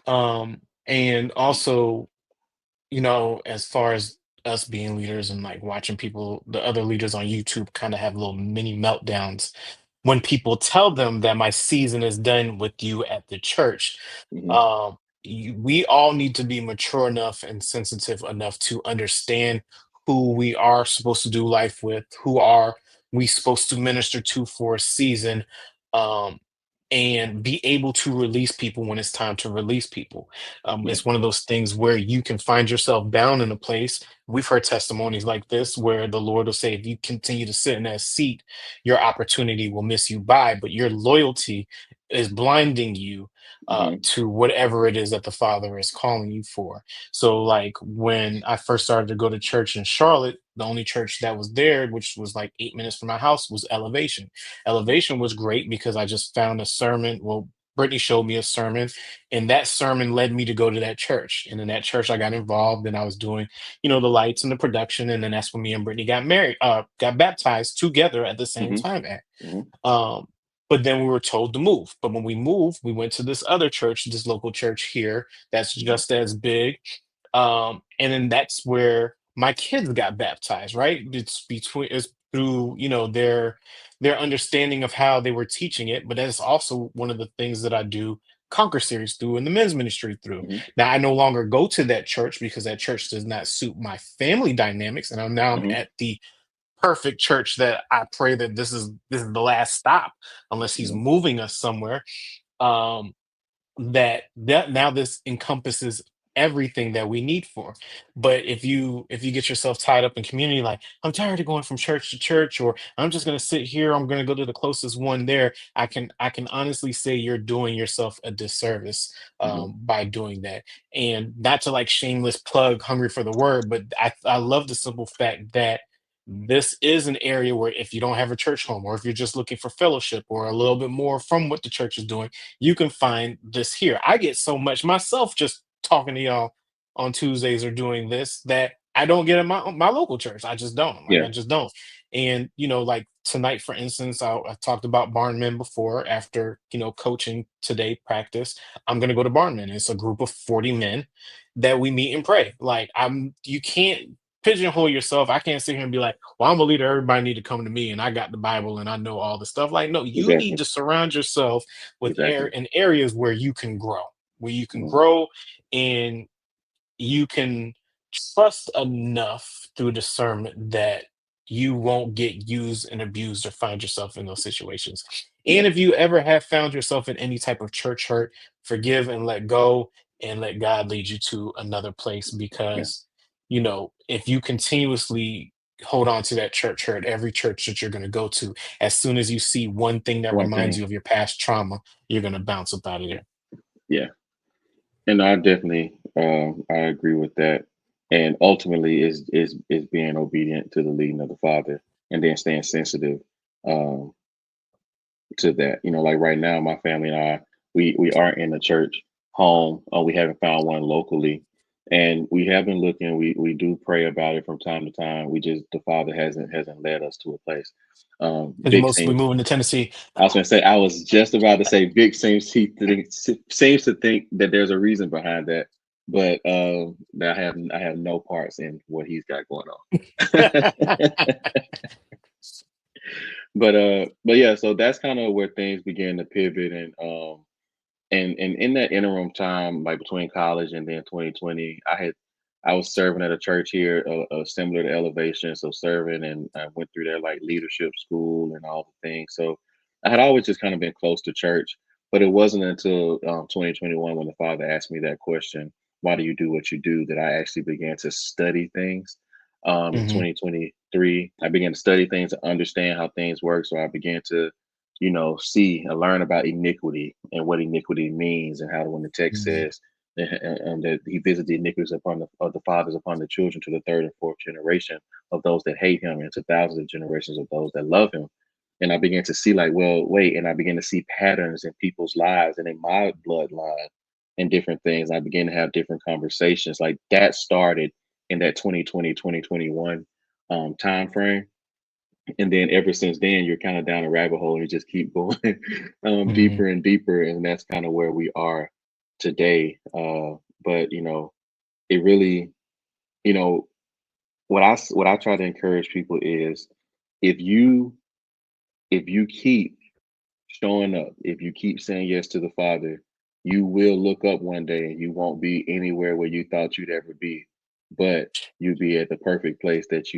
And also, as far as us being leaders and like watching people, the other leaders on YouTube kind of have little mini meltdowns when people tell them that my season is done with you at the church. Hmm. We all need to be mature enough and sensitive enough to understand who we are supposed to do life with, who are we supposed to minister to for a season, um, and be able to release people when it's time to release people. Yeah. It's one of those things where you can find yourself bound in a place. We've heard testimonies like this where the Lord will say, if you continue to sit in that seat, your opportunity will miss you by, but your loyalty is blinding you Hmm. to whatever it is that the Father is calling you for. So, like when I first started to go to church in Charlotte, the only church that was there, which was like 8 minutes from my house, was Elevation. Elevation was great because I just found a sermon. Well, Brittany showed me a sermon, and that sermon led me to go to that church. And in that church, I got involved, and I was doing, the lights and the production. And then that's when me and Brittany got married, got baptized together at the same Hmm. time. At. Hmm. Um, but then we were told to move. But when we moved, we went to this other church, this local church here that's Hmm. just as big. And then that's where my kids got baptized, right? It's through, their understanding of how they were teaching it. But that's also one of the things that I do Conquer series through and the men's ministry through. Hmm. Now I no longer go to that church because that church does not suit my family dynamics. And now I'm Hmm. at the perfect church that I pray that this is the last stop unless he's Mhm. moving us somewhere. Um, that now this encompasses everything that we need for. But if you get yourself tied up in community, like I'm tired of going from church to church, or I'm just going to sit here, I'm going to go to the closest one there, I can honestly say you're doing yourself a disservice Mhm. by doing that. And not to like shameless plug hungry for the word, but I love the simple fact that this is an area where if you don't have a church home, or if you're just looking for fellowship or a little bit more from what the church is doing, you can find this here. I get so much myself just talking to y'all on Tuesdays or doing this that I don't get in my local church. I just don't. Like Yeah. I just don't. And like tonight, for instance, I talked about Barnmen before. After coaching today practice, I'm gonna go to Barnmen. It's a group of 40 men that we meet and pray. Like you can't pigeonhole yourself. I can't sit here and be like, well, I'm a leader. Everybody need to come to me, and I got the Bible and I know all the stuff. Like, no, you need Exactly. to surround yourself with air Exactly. in areas where you can grow, where you can Mhm. grow and you can trust enough through discernment that you won't get used and abused or find yourself in those situations. And Yeah. if you ever have found yourself in any type of church hurt, forgive and let go and let God lead you to another place, Yeah. because if you continuously hold on to that church hurt, every church that you're going to go to, as soon as you see one thing that One reminds thing. you of your past trauma, you're going to bounce up out of there. Yeah. And I definitely I agree with that. And ultimately is being obedient to the leading of the Father, and then staying sensitive um to that. Like right now, my family and I, we aren't in a church home. We haven't found one locally, and we have been looking. We do pray about it from time to time. We just the Father hasn't led us to a place. Because you're Big mostly seems. moving to Tennessee. I was gonna say. I was just about to say. Big seems to think that there's a reason behind that, but that I have no parts in what he's got going on. But yeah, so that's kind of where things began to pivot. And in that interim time, like between college and then 2020, I was serving at a church here, similar to Elevation, so serving, and I went through their like leadership school and all the things. So I had always just kind of been close to church, but it wasn't until 2021 when the Father asked me that question, "Why do you do what you do?" that I actually began to study things. In Hmm. 2023, I began to study things to understand how things work. So I began to see and learn about iniquity and what iniquity means, and how when the text Hmm. says that he visited the iniquities of the fathers upon the children to the third and fourth generation of those that hate him, and to thousands of generations of those that love him. And I began to see like, well, wait, and I began to see patterns in people's lives and in my bloodline and different things. I began to have different conversations. Like that started in that 2020, 2021 time frame, and then ever since then you're kind of down a rabbit hole and you just keep going Hmm. deeper and deeper, and that's kind of where we are today. But it really, you know what I try to encourage people is, if you if you keep showing up, if you keep saying yes to the Father, you will look up one day and you won't be anywhere where you thought you'd ever be, but you'll be at the perfect place that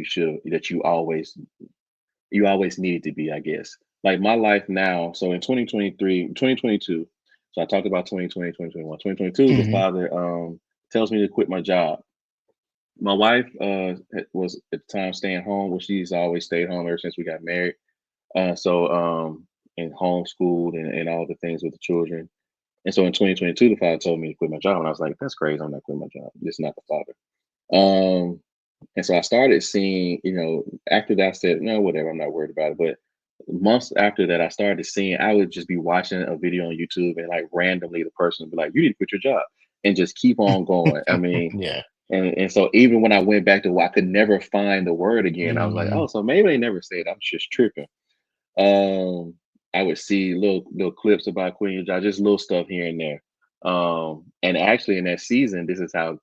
you always needed to be, I guess. Like my life now, so in 2023, 2022, so I talked about 2020, 2021. 2022, the Hmm. Father tells me to quit my job. My wife was at the time staying home. Well, she's always stayed home ever since we got married. And homeschooled, and all the things with the children. And so in 2022, the Father told me to quit my job. And I was like, that's crazy. I'm not quitting my job. This is not the Father. Um, and so I started seeing, after that, I said, no, whatever, I'm not worried about it. But months after that, I started seeing, I would just be watching a video on YouTube, and like randomly the person would be like, you need to quit your job, and just keep on going. I mean, Yeah. and so even when I went back to, I could never find the word again. I was like, Hmm. oh, so maybe they never said, I'm just tripping. Um, I would see little clips about quitting your job, just little stuff here and there. And actually in that season, this is how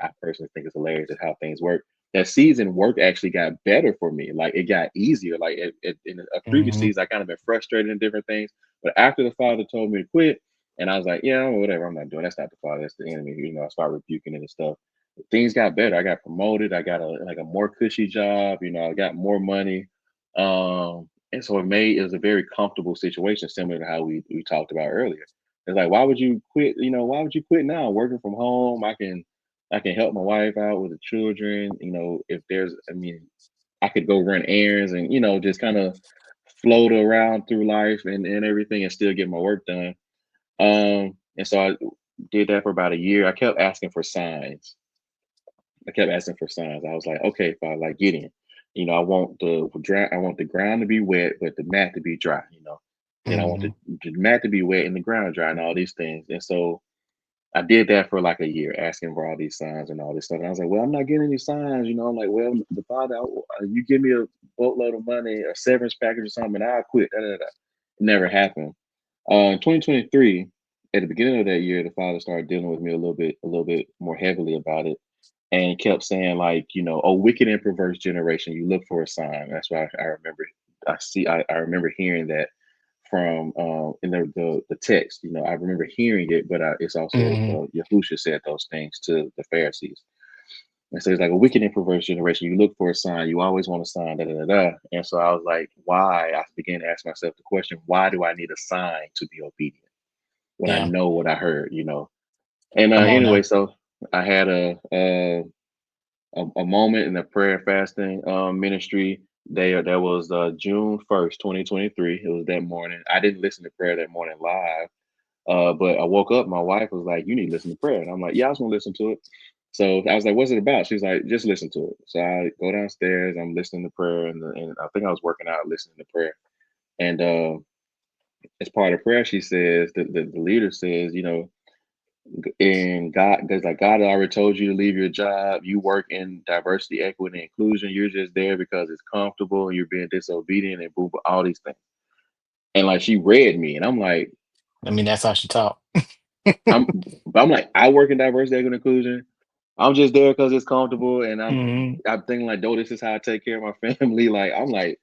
I personally think it's hilarious at how things work. That season, work actually got better for me. Like it got easier. Like in a previous Hmm. season, I kind of been frustrated in different things. But after the Father told me to quit, and I was like, yeah, whatever, I'm not doing. That's not the Father. That's the enemy. I start rebuking it and stuff. things got better. I got promoted. I got a more cushy job. I got more money. And so it was a very comfortable situation, similar to how we talked about earlier. It's like, why would you quit? Why would you quit now? Working from home, I can help my wife out with the children. If there's, I mean, I could go run errands and just kind of float around through life and everything and still get my work done. And so I did that for about a year. I kept asking for signs. I was like, okay, Father, like Gideon, I want the ground to be wet, but the mat to be dry. Then I want Hmm. the mat to be wet and the ground dry and all these things. And so I did that for like a year, asking for all these signs and all this stuff. And I was like, well, I'm not getting any signs. I'm like, well, the Father, you give me a boatload of money, a severance package or something, and I'll quit. Da, da, da. It never happened. In 2023, at the beginning of that year, the Father started dealing with me a little bit more heavily about it, and kept saying like, oh, wicked and perverse generation, you look for a sign. That's why I remember. I remember hearing that from in the text. I remember hearing it, but it's also Hmm. Yahusha said those things to the Pharisees. And so it's like a wicked and perverse generation. You look for a sign. You always want a sign. Da da da da. And so I was like, why? I began to ask myself the question: why do I need a sign to be obedient when I Yeah. know what I heard? And Come on anyway, now. so I had a moment in the prayer fasting ministry. That was June 1st, 2023. It was that morning. I didn't listen to prayer that morning live, but I woke up. My wife was like, "You need to listen to prayer," and I'm like, "Yeah, I was gonna listen to it." So I was like, "What's it about?" She's like, "Just listen to it." So I go downstairs. I'm listening to prayer, and I think I was working out, listening to prayer. And as part of prayer, she says the leader says, and God, because like God already told you to leave your job. You work in diversity, equity, and inclusion. You're just there because it's comfortable. And you're being disobedient and boo, all these things. And like she read me, and I'm like, I mean, that's how she talk. I'm, I'm like, I work in diversity, equity, and inclusion. I'm just there because it's comfortable, and Hmm. I'm thinking like, though, this is how I take care of my family. Like I'm like,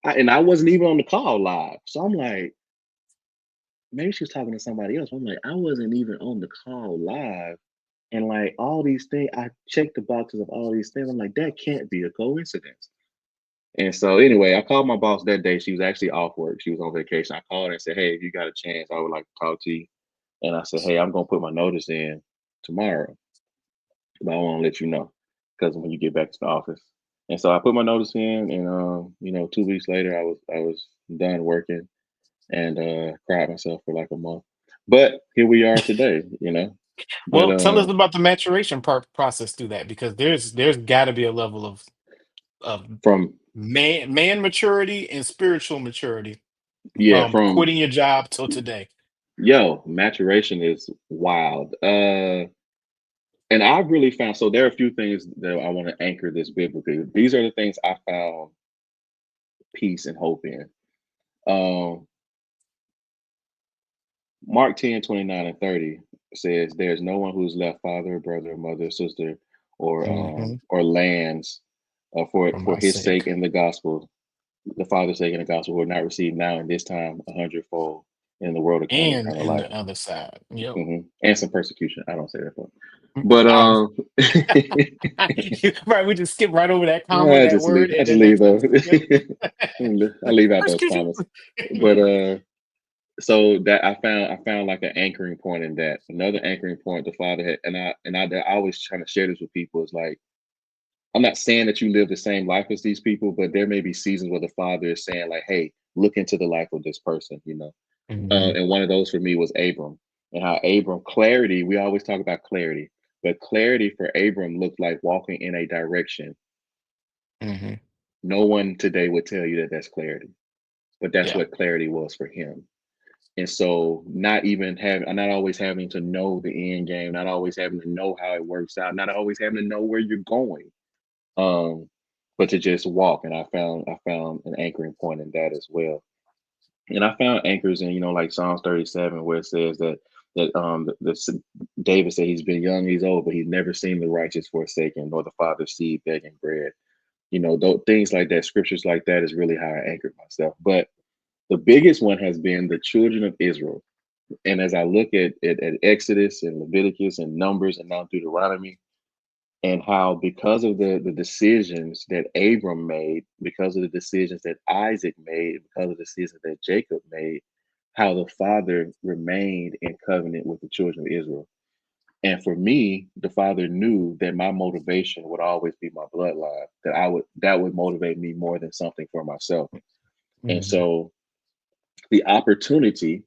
and I wasn't even on the call live, so I'm like, maybe she was talking to somebody else. I'm like, I wasn't even on the call live. And like all these things, I checked the boxes of all these things. I'm like, that can't be a coincidence. And so anyway, I called my boss that day. She was actually off work. She was on vacation. I called her and said, hey, if you got a chance, I would like to talk to you. And I said, hey, I'm gonna put my notice in tomorrow, but I want to let you know because when you get back to the office. And so I put my notice in, and 2 weeks later, I was done working and cried myself for like a month. But here we are today, But Well, tell us about the maturation part process through that, because there's got to be a level of from man maturity and spiritual maturity yeah, from from quitting your job till today. yo, maturation is wild. And I've really found, so there are a few things that I want to anchor this biblically. These are the things I found peace and hope in. Um, Mark 10:29 and 30 says, there's no one who's left father, brother, mother, sister, Hmm. or lands for For for my his sake sake. in the gospel, the Father's sake in the gospel, will not receive now in this time a hundredfold in the world to come And eternal in life. the other side. Yep. And some persecution. I don't say that part. But Oh, right. We just skip right over that comma, I that just leave. word, I and just then leave next those. sentence. Yep. I leave out those Persecution. commas. But so that I found like an anchoring point in that. Another anchoring point the Father had, and I always trying to share this with people is like, I'm not saying that you live the same life as these people, but there may be seasons where the Father is saying like, hey, look into the life of this person. Hmm. And one of those for me was Abram, and how Abram clarity. We always talk about clarity, but clarity for Abram looked like walking in a direction. Hmm. No one today would tell you that that's clarity, but that's Yeah. what clarity was for him. And so, not always having to know the end game, not always having to know how it works out, not always having to know where you're going, um, but to just walk. And I found an anchoring point in that as well. And I found anchors in, like Psalms 37, where it says that David said he's been young, he's old, but he's never seen the righteous forsaken, nor the father's seed begging bread. Things like that, scriptures like that is really how I anchored myself. But the biggest one has been the children of Israel. And as I look at Exodus and Leviticus and Numbers and now Deuteronomy, and how because of the decisions that Abram made, because of the decisions that Isaac made, because of the decisions that Jacob made, how the father remained in covenant with the children of Israel. And for me, the father knew that my motivation would always be my bloodline, that would motivate me more than something for myself. And Hmm. so the opportunity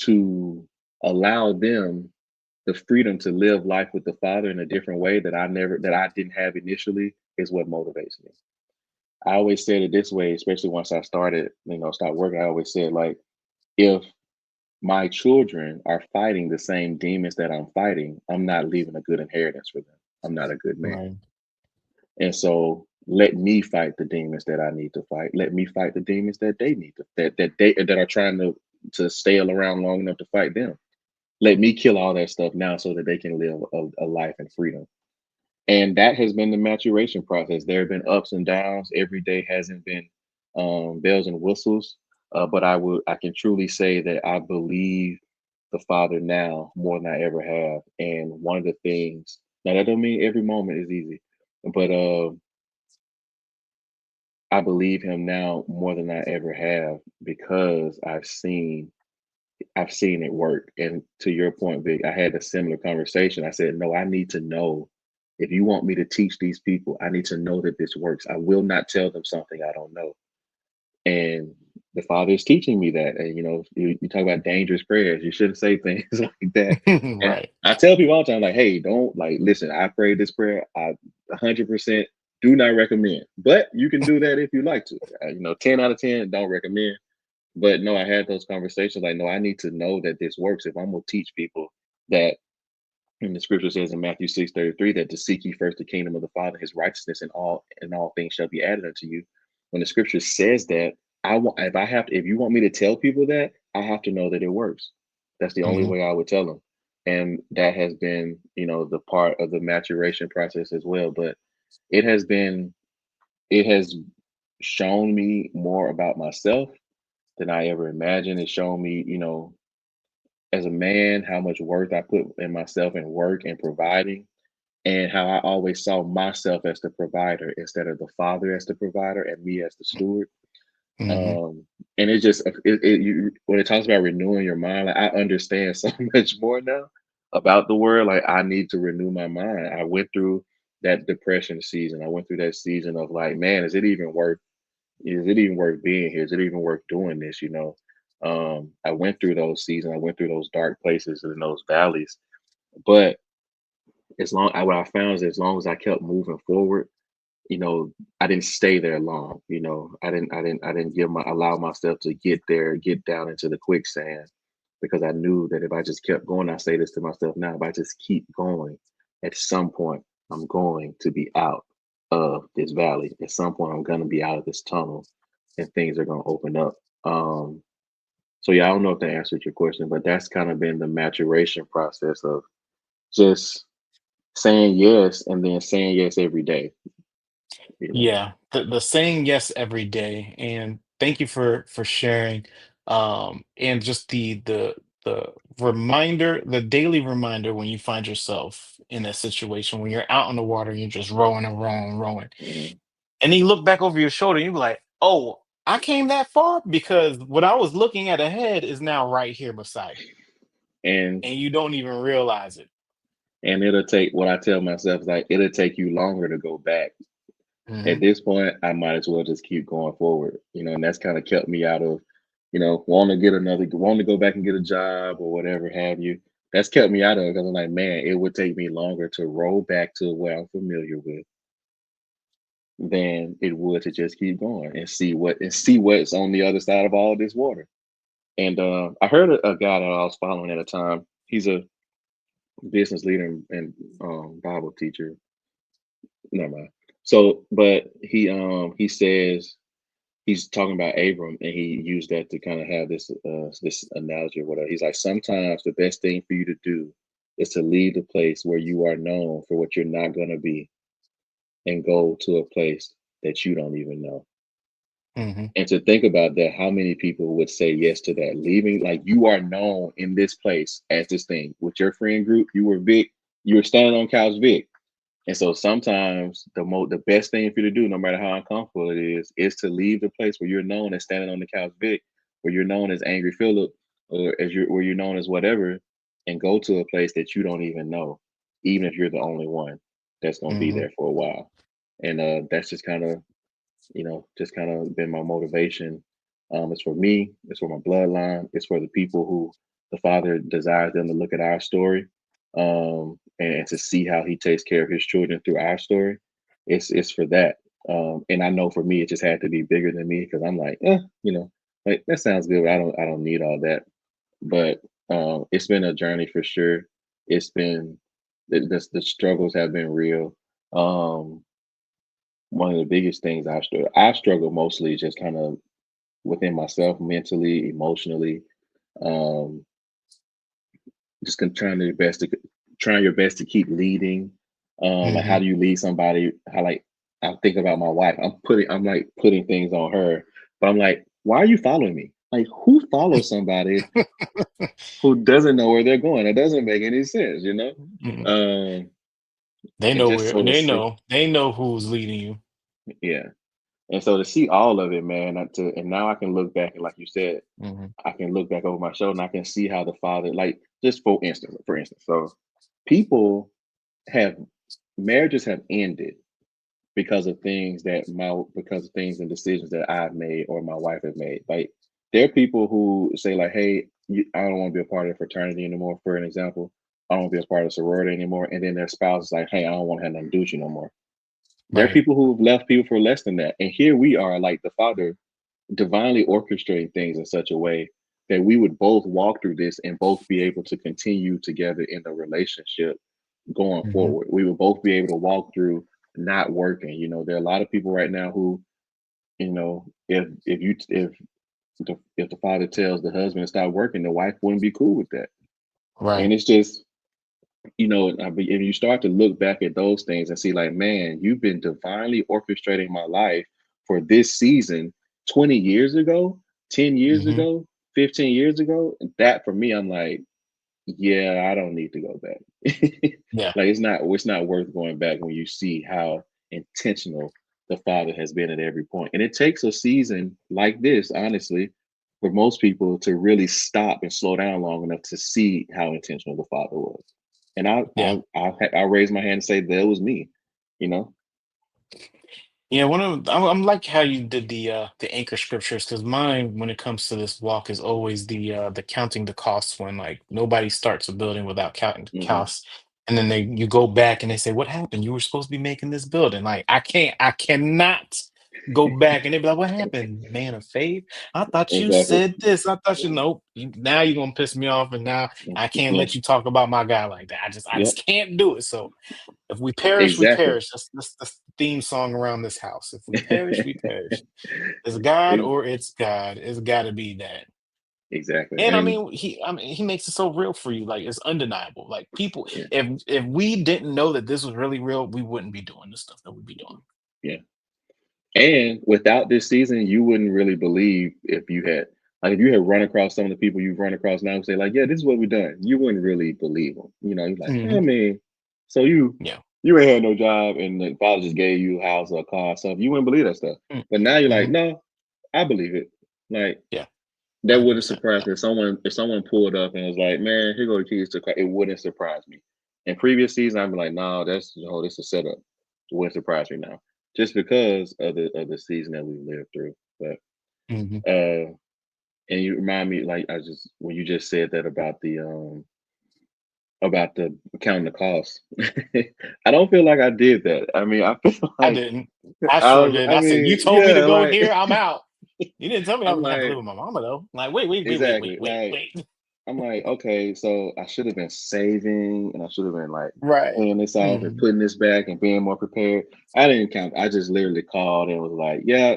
to allow them the freedom to live life with the father in a different way that I didn't have initially is what motivates me. I always said it this way, especially once I started, start working. I always said, like, if my children are fighting the same demons that I'm fighting, I'm not leaving a good inheritance for them. I'm not a good man. Right. And so let me fight the demons that I need to fight. Let me fight the demons that they need to that are trying to stay around long enough to fight them. Let me kill all that stuff now so that they can live a life in freedom. And that has been the maturation process. There have been ups and downs. Every day hasn't been bells and whistles, but I can truly say that I believe the Father now more than I ever have. And one of the things, now that don't mean every moment is easy, but I believe Him now more than I ever have because I've seen it work. And to your point, Vic, I had a similar conversation. I said, no, I need to know. If you want me to teach these people, I need to know that this works. I will not tell them something I don't know. And the Father is teaching me that. And, you talk about dangerous prayers. You shouldn't say things like that. And Right. I tell people all the time, like, hey, don't, like, listen, I prayed this prayer. I 100% do not recommend, but you can do that if you like to. 10 out of 10, don't recommend. But no, I had those conversations like, no, I need to know that this works if I'm going to teach people that. And the scripture says in Matthew 6:33 that to seek ye first the kingdom of the Father, his righteousness, and all things shall be added unto you. When the scripture says that, if you want me to tell people that, I have to know that it works. That's the only Hmm. way I would tell them. And that has been, the part of the maturation process as well. But it has been, it has shown me more about myself than I ever imagined. It's shown me, as a man, how much worth I put in myself and work and providing, and how I always saw myself as the provider instead of the father as the provider and me as the steward. Hmm. Um, and when it talks about renewing your mind, like I understand so much more now about the word. Like I need to renew my mind. I went through that depression season. I went through that season of like, man, is it even worth being here? Is it even worth doing this? I went through those seasons. I went through those dark places and those valleys. But what I found is as long as I kept moving forward, you know, I didn't stay there long. I didn't allow myself to get down into the quicksand because I knew that if I just kept going, I say this to myself now, if I just keep going, at some point I'm going to be out of this valley. At some point I'm gonna be out of this tunnel and things are gonna open up. Um, so yeah, I don't know if that answered your question, but that's kind of been the maturation process of just saying yes and then saying yes every day, you know. Yeah, the saying yes every day, and thank you for sharing, and just the reminder, the daily reminder when you find yourself in that situation when you're out on the water, you're just rowing and rowing and rowing, Mhm. and then you look back over your shoulder, and you be like, "Oh, I came that far because what I was looking at ahead is now right here beside me," And and you don't even realize it. and it'll take what I tell myself is like it'll take you longer to go back. At Hmm. this point, I might as well just keep going forward, and that's kind of kept me out of, wanting to go back and get a job or whatever have you. That's kept me out of it because I'm like, man, it would take me longer to roll back to where I'm familiar with than it would to just keep going and see what's on the other side of all this water. And I heard a guy that I was following at a time. He's a business leader and Bible teacher. Never mind. So, but he says he's talking about Abram, and he used that to kind of have this analogy or whatever. He's like, sometimes the best thing for you to do is to leave the place where you are known for what you're not going to be, and go to a place that you don't even know. Hmm. And to think about that, how many people would say yes to that? Leaving, like you are known in this place as this thing with your friend group. You were Vic. You were standing on couch Vic. And so sometimes the best thing for you to do, no matter how uncomfortable it is to leave the place where you're known as standing on the couch Vic, where you're known as Angry Phillip, or as you're where you're known as whatever, and go to a place that you don't even know, even if you're the only one that's gonna be Hmm. there for a while. And that's just kind of, just kind of been my motivation. It's for me, it's for my bloodline, it's for the people who the Father desires them to look at our story, and to see how He takes care of His children through our story. It's for that. And I know for me, it just had to be bigger than me because I'm like, like that sounds good, but I don't need all that. But it's been a journey for sure. It's been the struggles have been real. Um, One of the biggest things I struggle mostly just kind of within myself, mentally, emotionally, um, just trying your best to keep leading. Like how Hmm. do you lead somebody? How like I think about my wife. I'm like putting things on her, but I'm like, why are you following me? Like who follows somebody who doesn't know where they're going? It doesn't make any sense, you know. Hmm. Um, They and know just where so to see, they know who's leading you. yeah, and so to see all of it, man. And now I can look back and like you said, Hmm. I can look back over my shoulder and I can see how the Father, like just for instance, so people have marriages have ended because of things and decisions that I've made or my wife has made. Like there are people who say like, "Hey, I don't want to be a part of the fraternity anymore." For an example, I don't want to be a part of sorority anymore, and then their spouse is like, "Hey, I don't want to have nothing to do with you no more." There are Right. people who've left people for less than that, and here we are, like the Father divinely orchestrating things in such a way that we would both walk through this and both be able to continue together in the relationship going Hmm. forward. We would both be able to walk through not working. There are a lot of people right now who, if the father tells the husband to stop working, the wife wouldn't be cool with that. Right. And it's just, if you start to look back at those things and see, like, man, you've been divinely orchestrating my life for this season 20 years ago, 10 years Hmm. ago, 15 years ago. That for me, I'm like, yeah, I don't need to go back. Yeah. Like it's not worth going back when you see how intentional the father has been at every point. And it takes a season like this, honestly, for most people to really stop and slow down long enough to see how intentional the father was. And Yeah. I raise my hand and say that was me, you know. Yeah, I'm like how you did the anchor scriptures, because mine, when it comes to this walk, is always the counting the costs, when like nobody starts a building without counting the Hmm. costs. And then you go back and they say, what happened? You were supposed to be making this building. Like I cannot go back, and they be like, what happened, man of faith? I thought you Exactly. said this. I thought you nope. Now you're gonna piss me off, and now I can't Yeah. let you talk about my guy like that. I Yep. just can't do it. So if we perish, we Exactly. perish. That's the theme song around this house. If we perish, we perish. It's God Ex- or it's God. It's got to be that. exactly. And And I mean, he makes it so real for you. Like it's undeniable. Like people, yeah, if we didn't know that this was really real, we wouldn't be doing the stuff that we'd be doing. yeah. And without this season, you wouldn't really believe if you had run across some of the people you've run across now and say like, yeah, this is what we've done. You wouldn't really believe them. You're like, I Hmm. mean, so you Yeah. you ain't had no job and the father just gave you a house or a car or something. You wouldn't believe that stuff. But now you're like, Mm-hmm. no, I believe it. Like Yeah. that wouldn't 100%. surprise Yeah. me. If someone pulled up and was like, man, here go the keys to the car, it wouldn't surprise me. In previous seasons, I'd be like, no, this is a setup. It wouldn't surprise me now. Just because of the season that we lived through. But Hmm. uh and you remind me like I just when you just said that about the counting the cost. I don't feel like I did that. I mean, I feel I like didn't. I sure did. I I said, you mean, told me to yeah, go like here. I'm out. You didn't tell me I I'm was gonna have to live like with my mama though. Like, wait, wait, wait, wait, wait, exactly. wait, Like wait. I'm like, okay, so I should have been saving and I should have been like Right. paying this off and Hmm. putting this back and being more prepared. I didn't count. I just literally called and was like, yeah,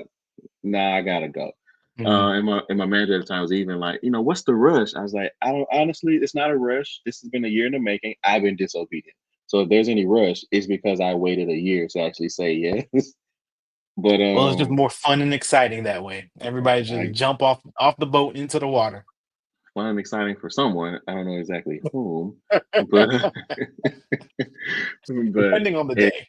nah, I gotta go. Hmm. And my manager at the time was even like, what's the rush? I was like, I don't honestly, it's not a rush. This has been a year in the making. I've been disobedient. So if there's any rush, it's because I waited a year to actually say yes. But Well, it's just more fun and exciting that way. Everybody just I jump off the boat into the water. fun exciting for someone. I don't know exactly whom, but but Depending on the it, day.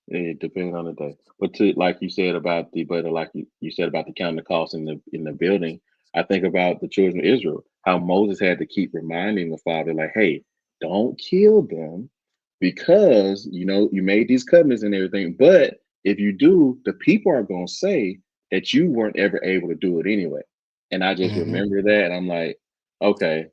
it depends on the day. But to like you said about the but like you said about the counting the cost in the building, I think about the children of Israel, how Moses had to keep reminding the father, like, hey, don't kill them because you made these covenants and everything. But if you do, the people are gonna say that you weren't ever able to do it anyway. And I just Hmm. remember that and I'm like, okay,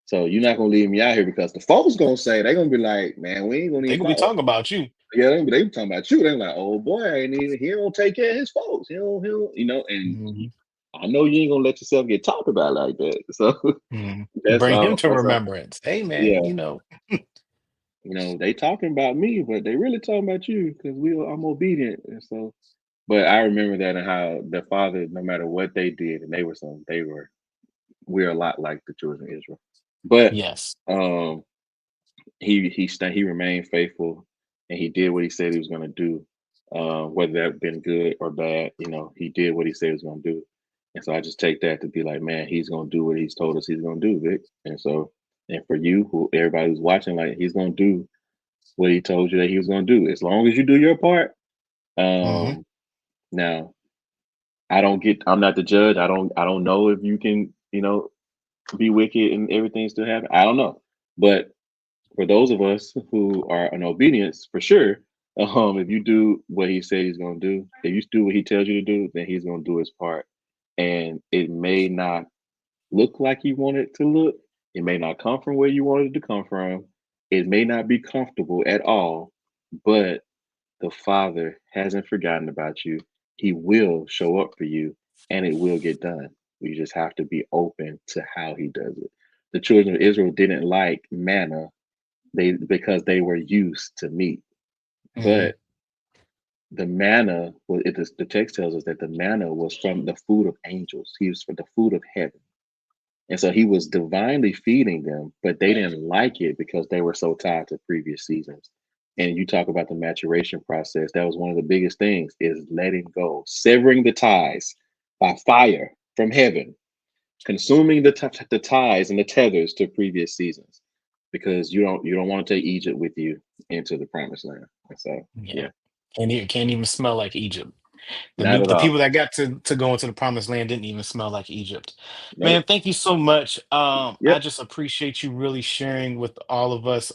so you're not gonna leave me out here because the folks gonna say they're gonna be like, man, we ain't gonna They even gonna be follow. talking about you. Yeah, they talking about you. They're like, oh boy, ain't even he don't take care of his folks. He don't, and Hmm. I know you ain't gonna let yourself get talked about like that. So Hmm. that's Bring him all. to That's all. remembrance. Hey, man, Yeah, they talking about me, but they really talking about you because I'm obedient. And so, but I remember that and how the father, no matter what they did, and we're a lot like the children of Israel. But yes. um he remained faithful and he did what he said he was going to do, whether that been good or bad. He did what he said he was going to do, and so I just take that to be like, man, he's going to do what he's told us he's going to do, Vic. And so, and for you, who everybody who's watching, like, he's going to do what he told you that he was going to do, as long as you do your part. Hmm. Now, I'm not the judge. I don't know if you can, be wicked and everything still happen. I don't know, but for those of us who are in obedience, for sure, if you do what he said he's going to do, if you do what he tells you to do, then he's going to do his part. And it may not look like you want it to look. It may not come from where you wanted it to come from. It may not be comfortable at all, but the Father hasn't forgotten about you. He will show up for you and it will get done. You just have to be open to how he does it. The children of Israel didn't like manna because they were used to meat. Hmm. But the manna, the text tells us that the manna was from the food of angels. He was for the food of heaven. And so he was divinely feeding them, but they didn't like it because they were so tied to previous seasons. And you talk about the maturation process. That was one of the biggest things is letting go, severing the ties by fire from heaven, consuming the ties and the tethers to previous seasons, because you don't want to take Egypt with you into the promised land. And so, Yeah. yeah, Can't even smell like Egypt. not at The all. people that got to go into the promised land didn't even smell like Egypt. Man, Nope. thank you so much. I Yep. just appreciate you really sharing with all of us.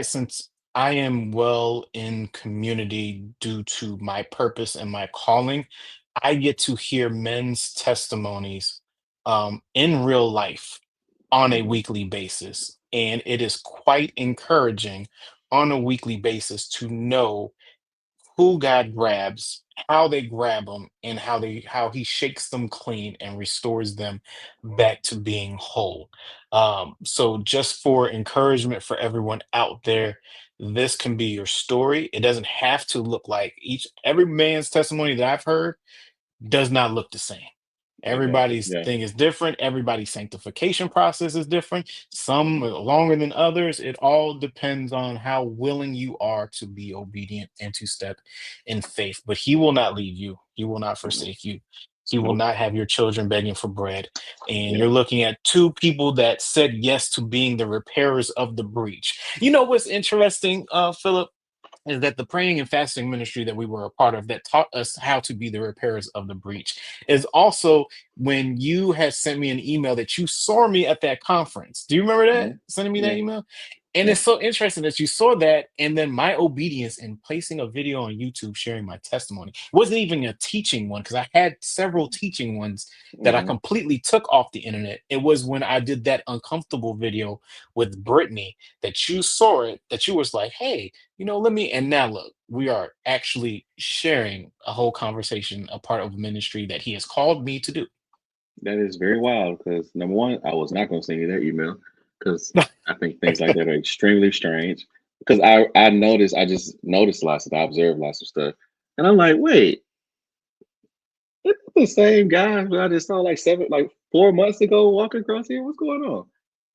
Since I am well in community due to my purpose and my calling, I get to hear men's testimonies in real life on a Hmm. weekly basis. And it is quite encouraging on a weekly basis to know who God grabs, how they grab them, and how he shakes them clean and restores them back to being whole. So just for encouragement for everyone out there, this can be your story. It doesn't have to look like each every man's testimony that I've heard does not look the same. Exactly. Everybody's Yeah. thing is different. Everybody's sanctification process is different. Some are longer than others. It all depends on how willing you are to be obedient and to step in faith. But he will not leave you. He will not Mm-mm. forsake you. He will Nope. not have your children begging for bread. And Yeah. you're looking at two people that said yes to being the repairers of the breach. You know what's interesting, Philip? Is that the praying and fasting ministry that we were a part of that taught us how to be the repairers of the breach is also when you had sent me an email that you saw me at that conference. Do you remember that? Hmm. Sending me that Yeah. email? And Yeah. it's so interesting that you saw that, and then my obedience in placing a video on YouTube sharing my testimony. It wasn't even a teaching one because I had several teaching ones that I Hmm. completely took off the internet. It was when I did that uncomfortable video with Brittany that you saw it, that you was like, hey, let me, and now look, we are actually sharing a whole conversation, a part of ministry that he has called me to do. That is very wild because number one, I was not going to send you that email because I think things like that are extremely strange. Because I just noticed lots of, I observed lots of stuff, and I'm like, wait, it's the same guy who I just saw like 4 months ago walking across here. What's going on?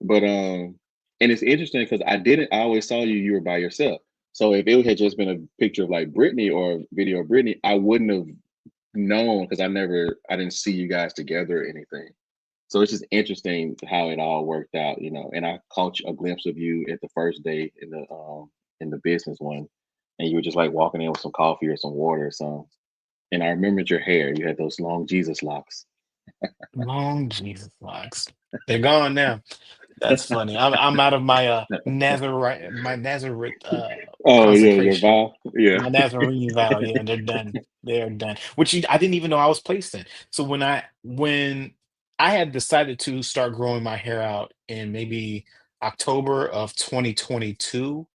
But and it's interesting because I always saw you were by yourself. So if it had just been a picture of like Brittany or a video of Brittany, I wouldn't have known because I didn't see you guys together or anything. So it's just interesting how it all worked out, And I caught a glimpse of you at the first day in the business one, and you were just like walking in with some coffee or some water or something. And I remembered your hair. You had those long Jesus locks. Long Jesus locks. They're gone now. That's funny. I'm out of my Nazareth Oh yeah, your consecration. vow. Yeah. My Nazarene vow. Yeah, they're done. They're done. I didn't even know I was placed in. So when I had decided to start growing my hair out in maybe October of 2022,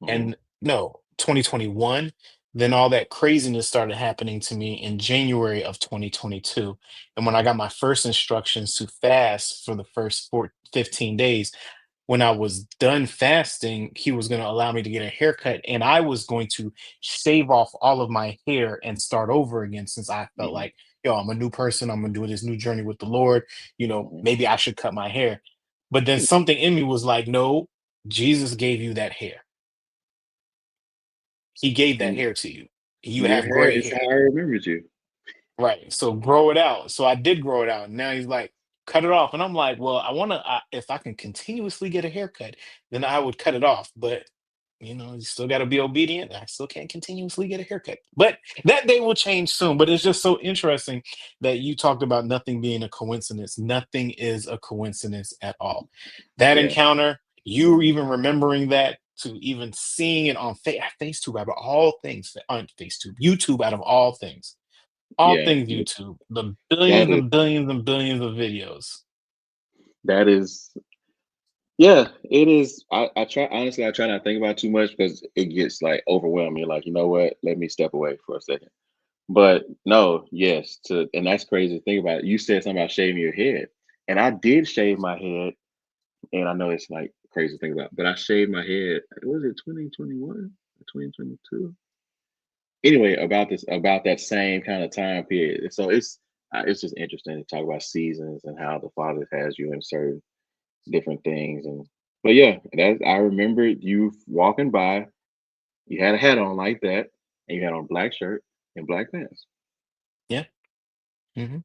Mhm, and no, 2021, then all that craziness started happening to me in January of 2022. And when I got my first instructions to fast for the first 15 days, when I was done fasting, he was going to allow me to get a haircut, and I was going to shave off all of my hair and start over again, since I felt mhm, like, yo, I'm a new person. I'm going to do this new journey with the Lord. mhm. Maybe I should cut my hair. But then something in me was like, no, Jesus gave you that hair. He gave that And hair to you. You your have hair gray is hair. how I remembered you. Right. So grow it out. So I did grow it out. Now he's like, cut it off. And I'm like, well, if I can continuously get a haircut, then I would cut it off. But, you still got to be obedient. I still can't continuously get a haircut. But that day will change soon. But it's just so interesting that you talked about nothing being a coincidence. Nothing is a coincidence at all. That Yeah, encounter, you even remembering that, to even seeing it on FaceTube out of all things, on FaceTube, YouTube out of all yeah. things YouTube, the That billions is and billions and billions of videos. that is yeah, it is. I try honestly, I try not to think about it too much because it gets like overwhelming. Like, you know what? Let me step away for a second. But no, yes, and that's crazy to think about. You said something about shaving your head. And I did shave my head, and I know it's like crazy to think about, but I shaved my head, was it 2021 or 2022? Anyway, about that same kind of time period. So it's just interesting to talk about seasons and how the Father has you in certain different things. And but yeah, that I remember you walking by. You had a hat on like that, and you had on a black shirt and black pants. Yeah. Hmm.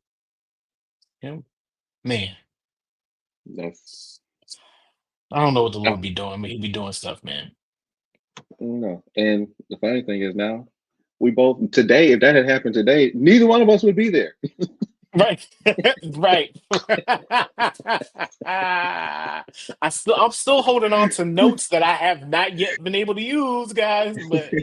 Yeah. Man, That's I don't know what the I Lord be doing, but he be doing stuff, man. don't know. And the funny thing is now we both today. If that had happened today, neither one of us would be there. Right. Right. I'm still holding on to notes that I have not yet been able to use, guys. But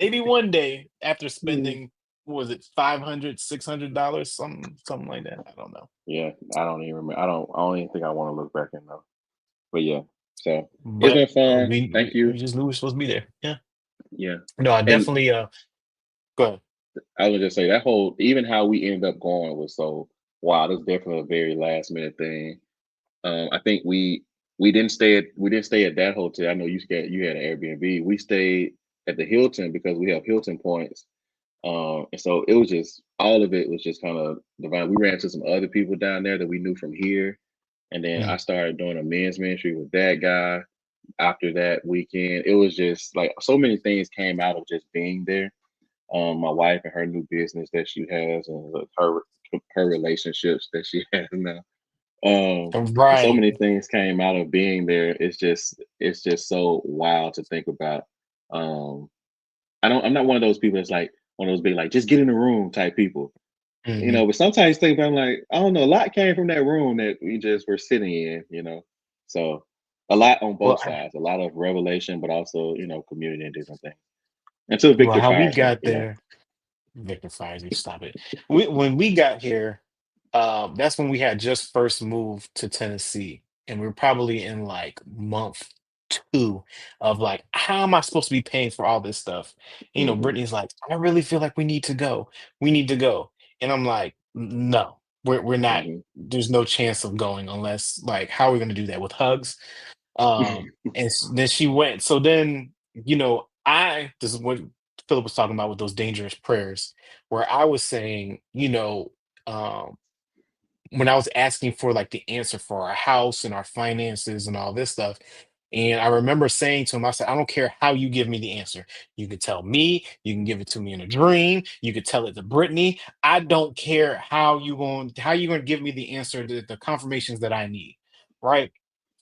maybe one day, after spending, what was it, 500, $600, something like that. I don't know. Yeah, I don't even remember. I don't even think I want to look back in though. But yeah, so it's But been fun. we, Thank we we you. just knew we were supposed to be there. Yeah. Yeah, No, I and definitely go ahead. I would just say that whole even how we ended up going was so wow. That's definitely a very last minute thing. I think we didn't stay at that hotel. I know you had an Airbnb. We stayed at the Hilton because we have Hilton points. And so it was just all of it was just kind of divine. We ran into some other people down there that we knew from here, and then I Mm, started doing a men's ministry with that guy. After that weekend, it was just like so many things came out of just being there. My wife and her new business that she has, and her relationships that she has now. So right. many things came out of being there. It's just so wild to think about. Um, I'm not one of those people that's like one of those big like just get in the room type people, Hmm. but sometimes think about, I'm like, I don't know, a lot came from that room that we just were sitting in. So a lot on Well, both sides, a lot of revelation, but also community and different things. Until well, Victor how we fires me, got there. Victor fires you. Stop it. When we got here, that's when we had just first moved to Tennessee, and we are probably in like month two of like, how am I supposed to be paying for all this stuff? Hmm. Brittany's like, I really feel like we need to go. We need to go, and I'm like, no, we're not. Hmm. There's no chance of going unless like, how are we going to do that with hugs? Then she went. So then, this is what Philip was talking about with those dangerous prayers, where I was saying, um, when I was asking for like the answer for our house and our finances and all this stuff, And I remember saying to him, I said, I don't care how you give me the answer. You could tell me, you can give it to me in a dream, you could tell it to Brittany. I don't care how you gonna give me the answer, the confirmations that I need. Right.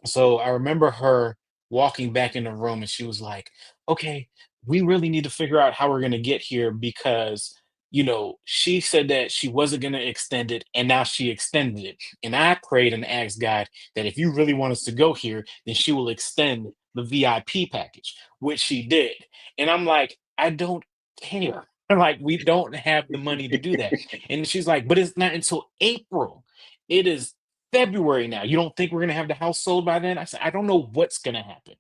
So I remember her walking back in the room and she was like, okay, we really need to figure out how we're going to get here because, she said that she wasn't going to extend it and now she extended it. And I prayed and asked God that if you really want us to go here, then she will extend the VIP package, which she did. And I'm like, I don't care. Like, we don't have the money to do that. And she's like, but it's not until April. It is February now. You don't think we're gonna have the house sold by then? I said, I don't know what's gonna happen.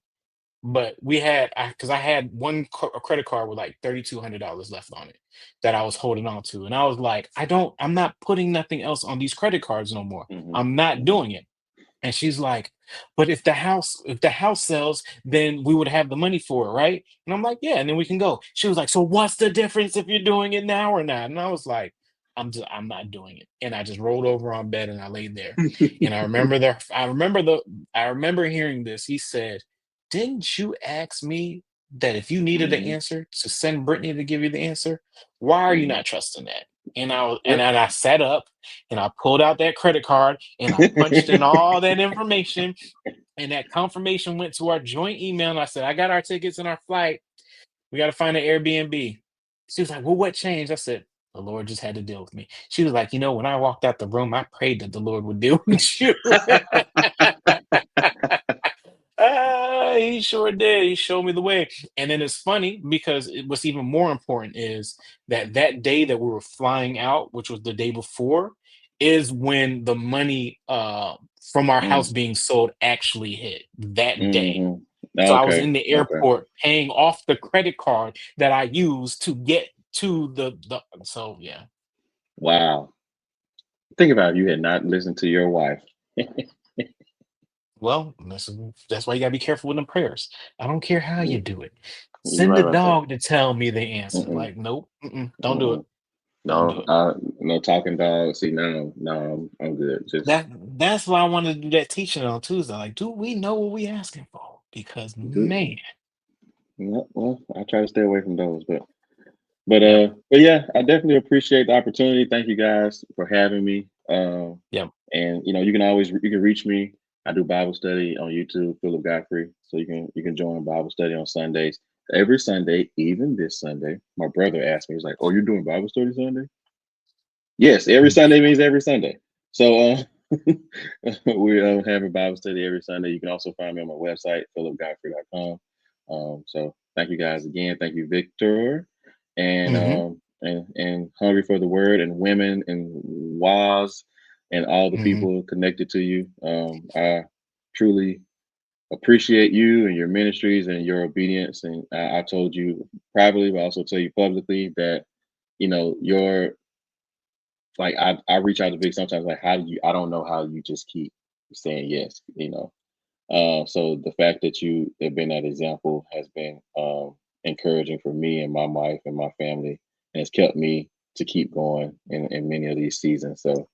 But because I had a credit card with like $3,200 left on it that I was holding on to. And I was like, I'm not putting nothing else on these credit cards no more. Hmm. I'm not Hmm. doing it. And she's like, but if the house sells, then we would have the money for it, right? And I'm like, yeah, and then we can go. She was like, so what's the difference if you're doing it now or not? And I was like, I'm not doing it. And I just rolled over on bed and I laid there. And I remember hearing this. He said, didn't you ask me that if you needed an Hmm. answer to send Brittany to give you the answer? Why are you Hmm. not trusting that? And I was, and Well, then I sat up and I pulled out that credit card and I punched in all that information, and that confirmation went to our joint email. And I said, I got our tickets and our flight. We got to find an Airbnb. She was like, well, what changed? I said, the Lord just had to deal with me. She was like, when I walked out the room, I prayed that the Lord would deal with you. He sure did. He showed me the way. And then it's funny because what's even more important is that day that we were flying out, which was the day before, is when the money from our house mm, being sold actually hit that day. hmm. So I was Okay. in the Okay. airport paying off the credit card that I used to get to the so yeah. Wow. Think about it, you had not listened to your wife. Well, that's why you gotta be careful with them prayers. I don't care how you You- do it. You're Send right the about that. dog to tell me the answer. Mm-mm, Like, nope, don't do it. mm-mm. Don't do No, it. no talking dog. See, no, I'm good. Just That's why I wanted to do that teaching on Tuesday. Like, do we know what we asking for? Because do. man, Yeah, well, I try to stay away from those, but yep, yeah, I definitely appreciate the opportunity. Thank you guys for having me. yep. And you can reach me. I do Bible study on YouTube, Phillip Godfrey. So you can join Bible study on Sundays. Every Sunday, even this Sunday. My brother asked me, he's like, "Oh, you're doing Bible study Sunday?" Yes, every Sunday means every Sunday. So we have a Bible study every Sunday. You can also find me on my website, philipgodfrey.com. So thank you guys again. Thank you, Victor, and Mm-hmm. hungry for the word and women and Waz and all the Mm-hmm. people connected to you. I truly appreciate you and your ministries and your obedience. And I told you privately, but I also tell you publicly that your like I reach out to Vic sometimes like how do you I don't know how you just keep saying yes. So the fact that you have been that example has been encouraging for me and my wife and my family and has kept me to keep going in many of these seasons. So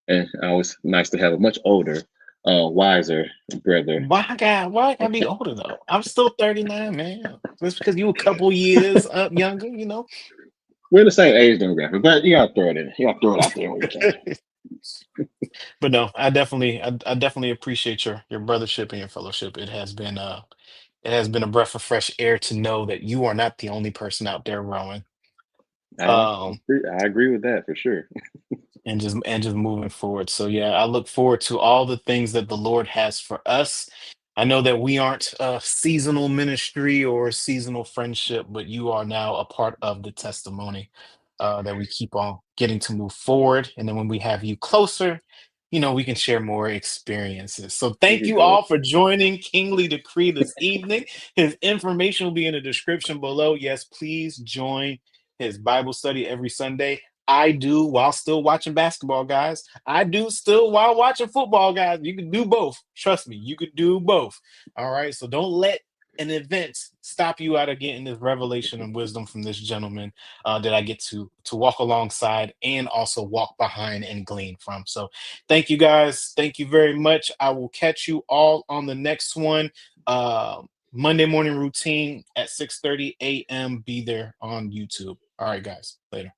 and always nice to have a much older, wiser brother. Why I gotta be older though? I'm still 39, man. Just because you a couple years up younger. We're the same age demographic, but you gotta throw it in. You gotta throw it out there when you can. But no, I definitely appreciate your brothership and your fellowship. It has been a breath of fresh air to know that you are not the only person out there growing. Um, I agree with that for sure. and just moving forward. So yeah, I look forward to all the things that the Lord has for us. I know that we aren't a seasonal ministry or seasonal friendship, but you are now a part of the testimony that we keep on getting to move forward. And then when we have you closer, we can share more experiences. So Thank thank you, you Philip. all for joining Kingly Decree this evening. His information will be in the description below. Yes, please join his Bible study every Sunday. I do while still watching basketball, guys. I do still while watching football, guys. You can do both. Trust me, you could do both. All right. So don't let an event stop you out of getting this revelation and wisdom from this gentleman that I get to walk alongside and also walk behind and glean from. So thank you guys. Thank you very much. I will catch you all on the next one. Monday morning routine at 6:30 a.m. Be there on YouTube. All right, guys. Later.